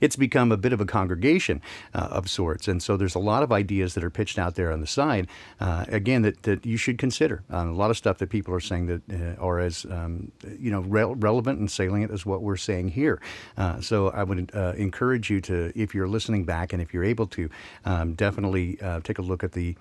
it's become a bit of a congregation of sorts, and so there's a lot of ideas that are pitched out there on the side, again, that you should consider. A lot of stuff that people are saying that are as relevant and salient as what we're saying here. So I would encourage you to, if you're listening back and if you're able to, definitely take a look at the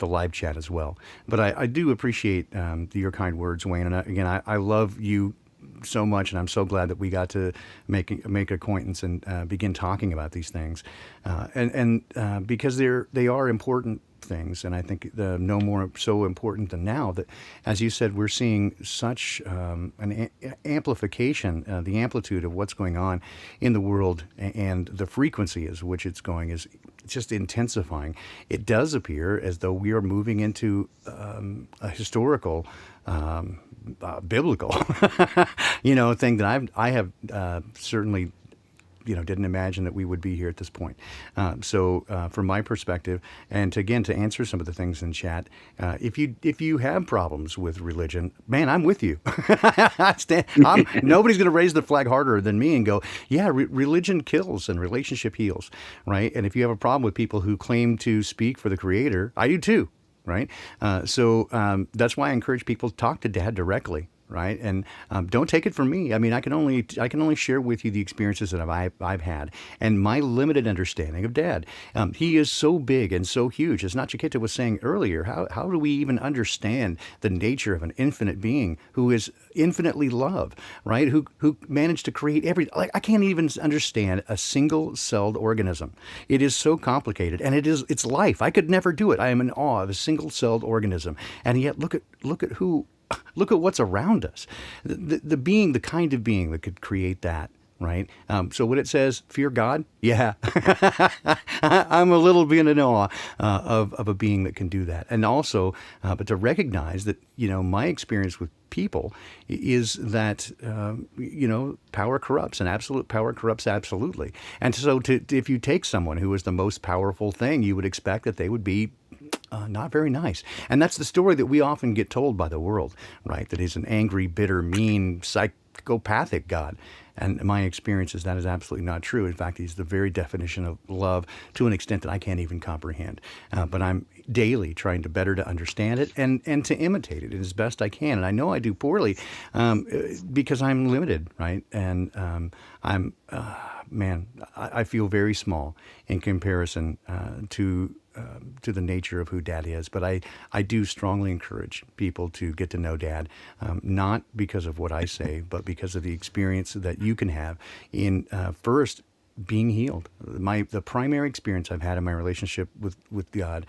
live chat as well. But I do appreciate your kind words, Wayne. And again, I love you so much, and I'm so glad that we got to make acquaintance and begin talking about these things, and because they are important things, and I think no more so important than now that, as you said, we're seeing such an amplification, the amplitude of what's going on in the world, and the frequency as which it's going is just intensifying. It does appear as though we are moving into a historical, biblical, thing that I have certainly didn't imagine that we would be here at this point. So from my perspective, and to answer some of the things in chat, if you have problems with religion, man, I'm with you. Nobody's going to raise the flag harder than me and go, yeah, religion kills and relationship heals, right? And if you have a problem with people who claim to speak for the Creator, I do too. Right, so that's why I encourage people to talk to Dad directly, right? And don't take it from me. I mean, I can only share with you the experiences that I've had and my limited understanding of Dad. He is so big and so huge. As Nachiketa was saying earlier, how do we even understand the nature of an infinite being who is infinitely love, right? Who managed to create everything? Like, I can't even understand a single-celled organism. It is so complicated, and it's life. I could never do it. I am in awe of a single-celled organism, and yet look at what's around us. The kind of being that could create that, right? So when it says fear God, yeah, I'm a little bit in awe of a being that can do that, and also, but to recognize that my experience with people is that power corrupts, and absolute power corrupts absolutely. And so if you take someone who is the most powerful thing, you would expect that they would be not very nice. And that's the story that we often get told by the world, right? That he's an angry, bitter, mean, psychopathic God. And my experience is that is absolutely not true. In fact, he's the very definition of love to an extent that I can't even comprehend. But I'm daily trying to better to understand it and to imitate it as best I can. And I know I do poorly because I'm limited, right? And I feel very small in comparison to the nature of who Dad is. But I do strongly encourage people to get to know Dad, not because of what I say, but because of the experience that you can have in first being healed. The primary experience I've had in my relationship with God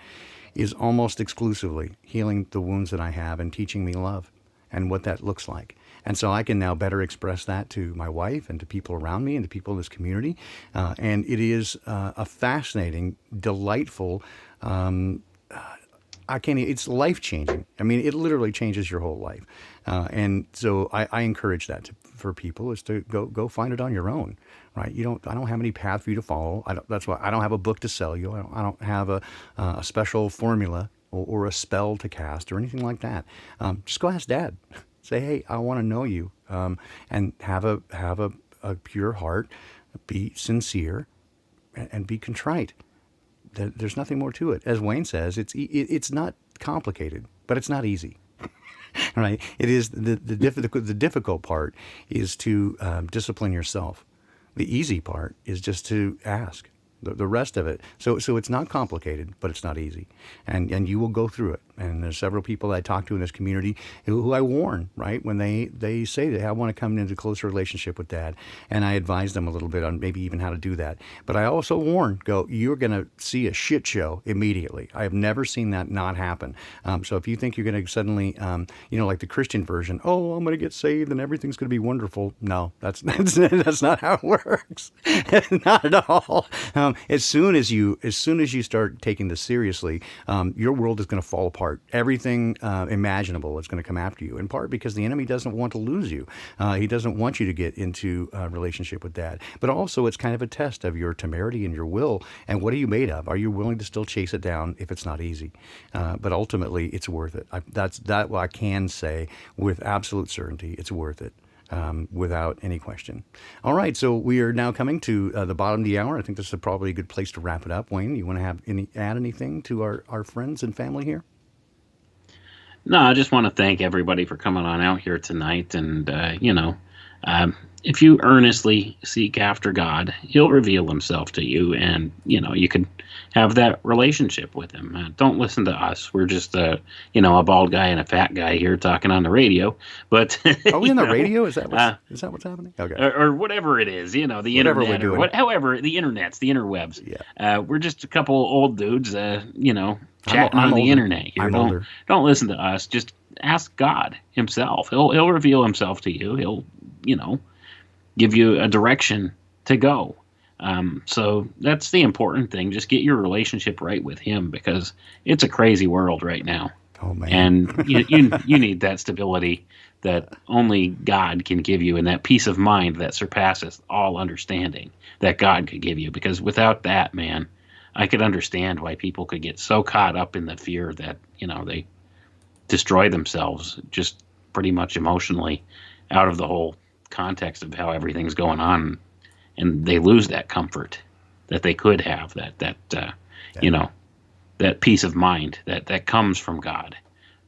is almost exclusively healing the wounds that I have and teaching me love and what that looks like. And so I can now better express that to my wife and to people around me and to people in this community. And it is a fascinating, delightful, it's life-changing. I mean, it literally changes your whole life. And so I encourage that for people, is to go find it on your own, right? I don't have any path for you to follow. That's why I don't have a book to sell you. I don't have a special formula or a spell to cast or anything like that. Just go ask Dad. Say, hey, I want to know you, and have a pure heart, be sincere, and be contrite. There's nothing more to it. As Wayne says, it's not complicated, but it's not easy. Right? It is the difficult part is to discipline yourself. The easy part is just to ask. The rest of it. So it's not complicated, but it's not easy. And you will go through it. And there's several people I talk to in this community who I warn, right, when they say that, hey, I want to come into a closer relationship with Dad. And I advise them a little bit on maybe even how to do that. But I also warn, you're going to see a shit show immediately. I have never seen that not happen. So if you think you're going to suddenly, like the Christian version, oh, I'm going to get saved and everything's going to be wonderful. No, that's not how it works. Not at all. As soon as you start taking this seriously, your world is going to fall apart. Everything imaginable is going to come after you, in part because the enemy doesn't want to lose you. He doesn't want you to get into a relationship with Dad. But also, it's kind of a test of your temerity and your will. And what are you made of? Are you willing to still chase it down if it's not easy? But ultimately, it's worth it. That's what I can say with absolute certainty. It's worth it. Without any question. All right, so we are now coming to the bottom of the hour. I think this is probably a good place to wrap it up. Wayne, you want to add anything to our friends and family here? No, I just want to thank everybody for coming on out here tonight. And, if you earnestly seek after God, He'll reveal Himself to you, and you can have that relationship with Him. Don't listen to us. We're just a bald guy and a fat guy here talking on the radio. But Are we on the radio? Is that what's happening? Okay, or whatever it is, the whatever internet, we're or doing. however the internet's the interwebs. Yeah. We're just a couple old dudes, chatting I'm on the older. internet here. I'm older. Don't listen to us. Just ask God Himself. He'll reveal Himself to you. He'll give you a direction to go. So that's the important thing. Just get your relationship right with Him, because it's a crazy world right now. Oh man! And you need that stability that only God can give you, and that peace of mind that surpasses all understanding that God could give you. Because without that, man, I could understand why people could get so caught up in the fear that they destroy themselves, just pretty much emotionally, out of the whole context of how everything's going on, and they lose that comfort that they could have, that peace of mind that comes from God.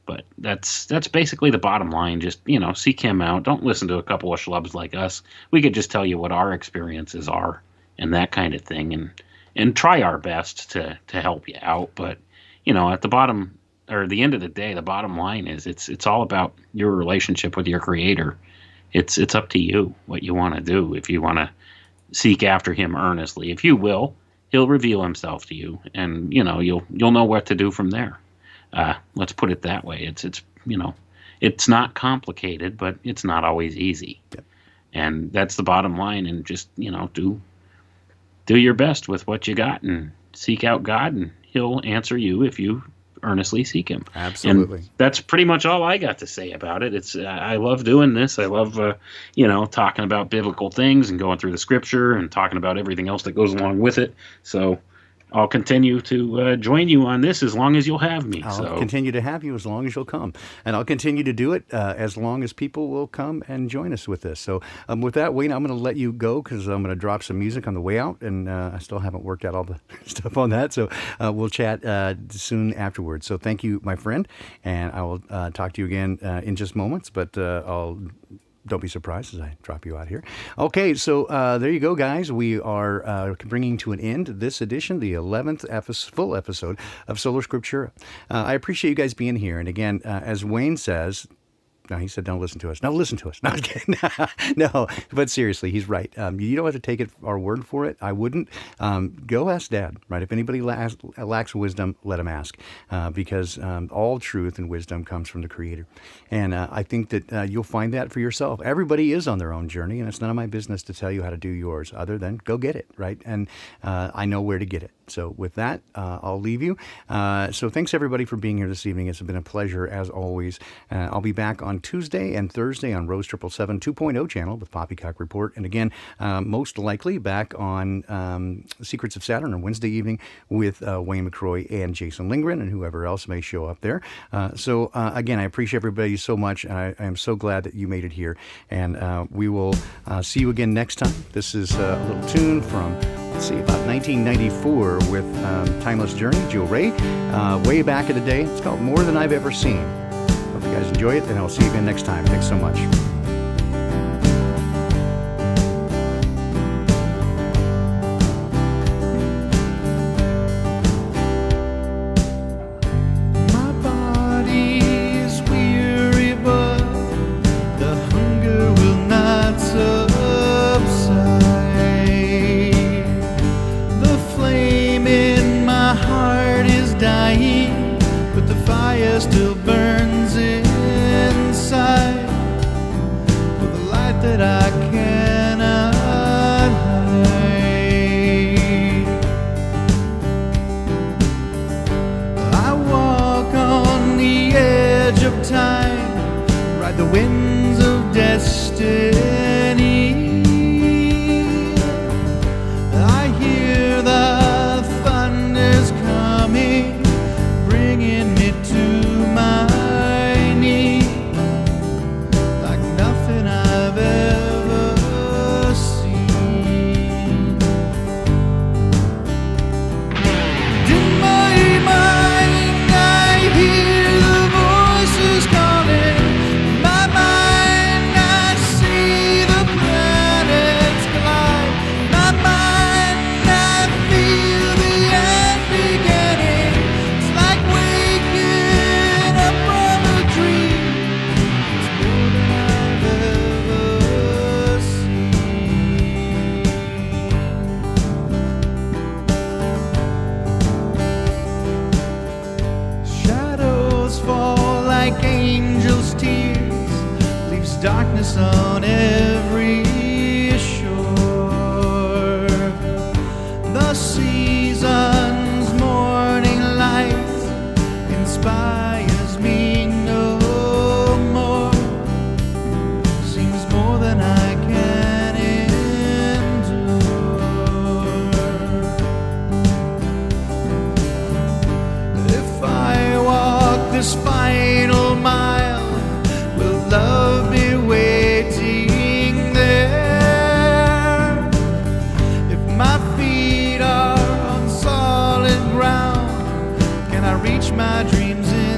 But that's basically the bottom line. Just seek Him out. Don't listen to a couple of schlubs like us. We could just tell you what our experiences are and that kind of thing, and try our best to help you out. But at the bottom, or the end of the day, the bottom line is it's all about your relationship with your Creator. It's up to you what you want to do. If you want to seek after Him earnestly, if you will, He'll reveal Himself to you, and you'll know what to do from there. Let's put it that way. It's not complicated, but it's not always easy. Yep. And that's the bottom line. And just do your best with what you got, and seek out God, and He'll answer you if you earnestly seek Him. Absolutely. And that's pretty much all I got to say about it. It's I love doing this. I love talking about biblical things and going through the Scripture and talking about everything else that goes along with it. So I'll continue to join you on this as long as you'll have me. I'll continue to have you as long as you'll come. And I'll continue to do it as long as people will come and join us with this. So with that, Wayne, I'm going to let you go, because I'm going to drop some music on the way out. And I still haven't worked out all the stuff on that. So we'll chat soon afterwards. So thank you, my friend. And I will talk to you again in just moments. But don't be surprised as I drop you out here. Okay, so there you go, guys. We are bringing to an end this edition, the 11th full episode of Sola Scriptura. I appreciate you guys being here. And again, as Wayne says, no, he said, don't listen to us. No, listen to us. No, I'm kidding. No, but seriously, he's right. You don't have to take our word for it. I wouldn't. Go ask Dad, right? If anybody lacks wisdom, let him ask, because all truth and wisdom comes from the Creator. And I think that you'll find that for yourself. Everybody is on their own journey, and it's none of my business to tell you how to do yours, other than go get it, right? And I know where to get it. So with that, I'll leave you. So thanks, everybody, for being here this evening. It's been a pleasure, as always. I'll be back on Tuesday and Thursday on Rose 777 2.0 channel with Poppycock Report. And again, most likely back on Secrets of Saturn on Wednesday evening with Wayne McRoy and Jason Lindgren and whoever else may show up there. So again, I appreciate everybody so much. And I am so glad that you made it here. And we will see you again next time. This is a little tune from, let's see, about 1994 with Timeless Journey, Joe Ray, way back in the day. It's called More Than I've Ever Seen. Hope you guys enjoy it, and I'll see you again next time. Thanks so much. Still burns inside with a light that I cannot hide. I walk on the edge of time, ride the winds of destiny. I hear the thunders coming, bringing me to my knees, like nothing I've ever seen. In my mind I hear the voices calling. In my mind I see the like angels' tears, leaves darkness on every shore. The season's morning light inspires me no more, seems more than I can endure. If I walk this final mile, will love be waiting there? If my feet are on solid ground, can I reach my dreams in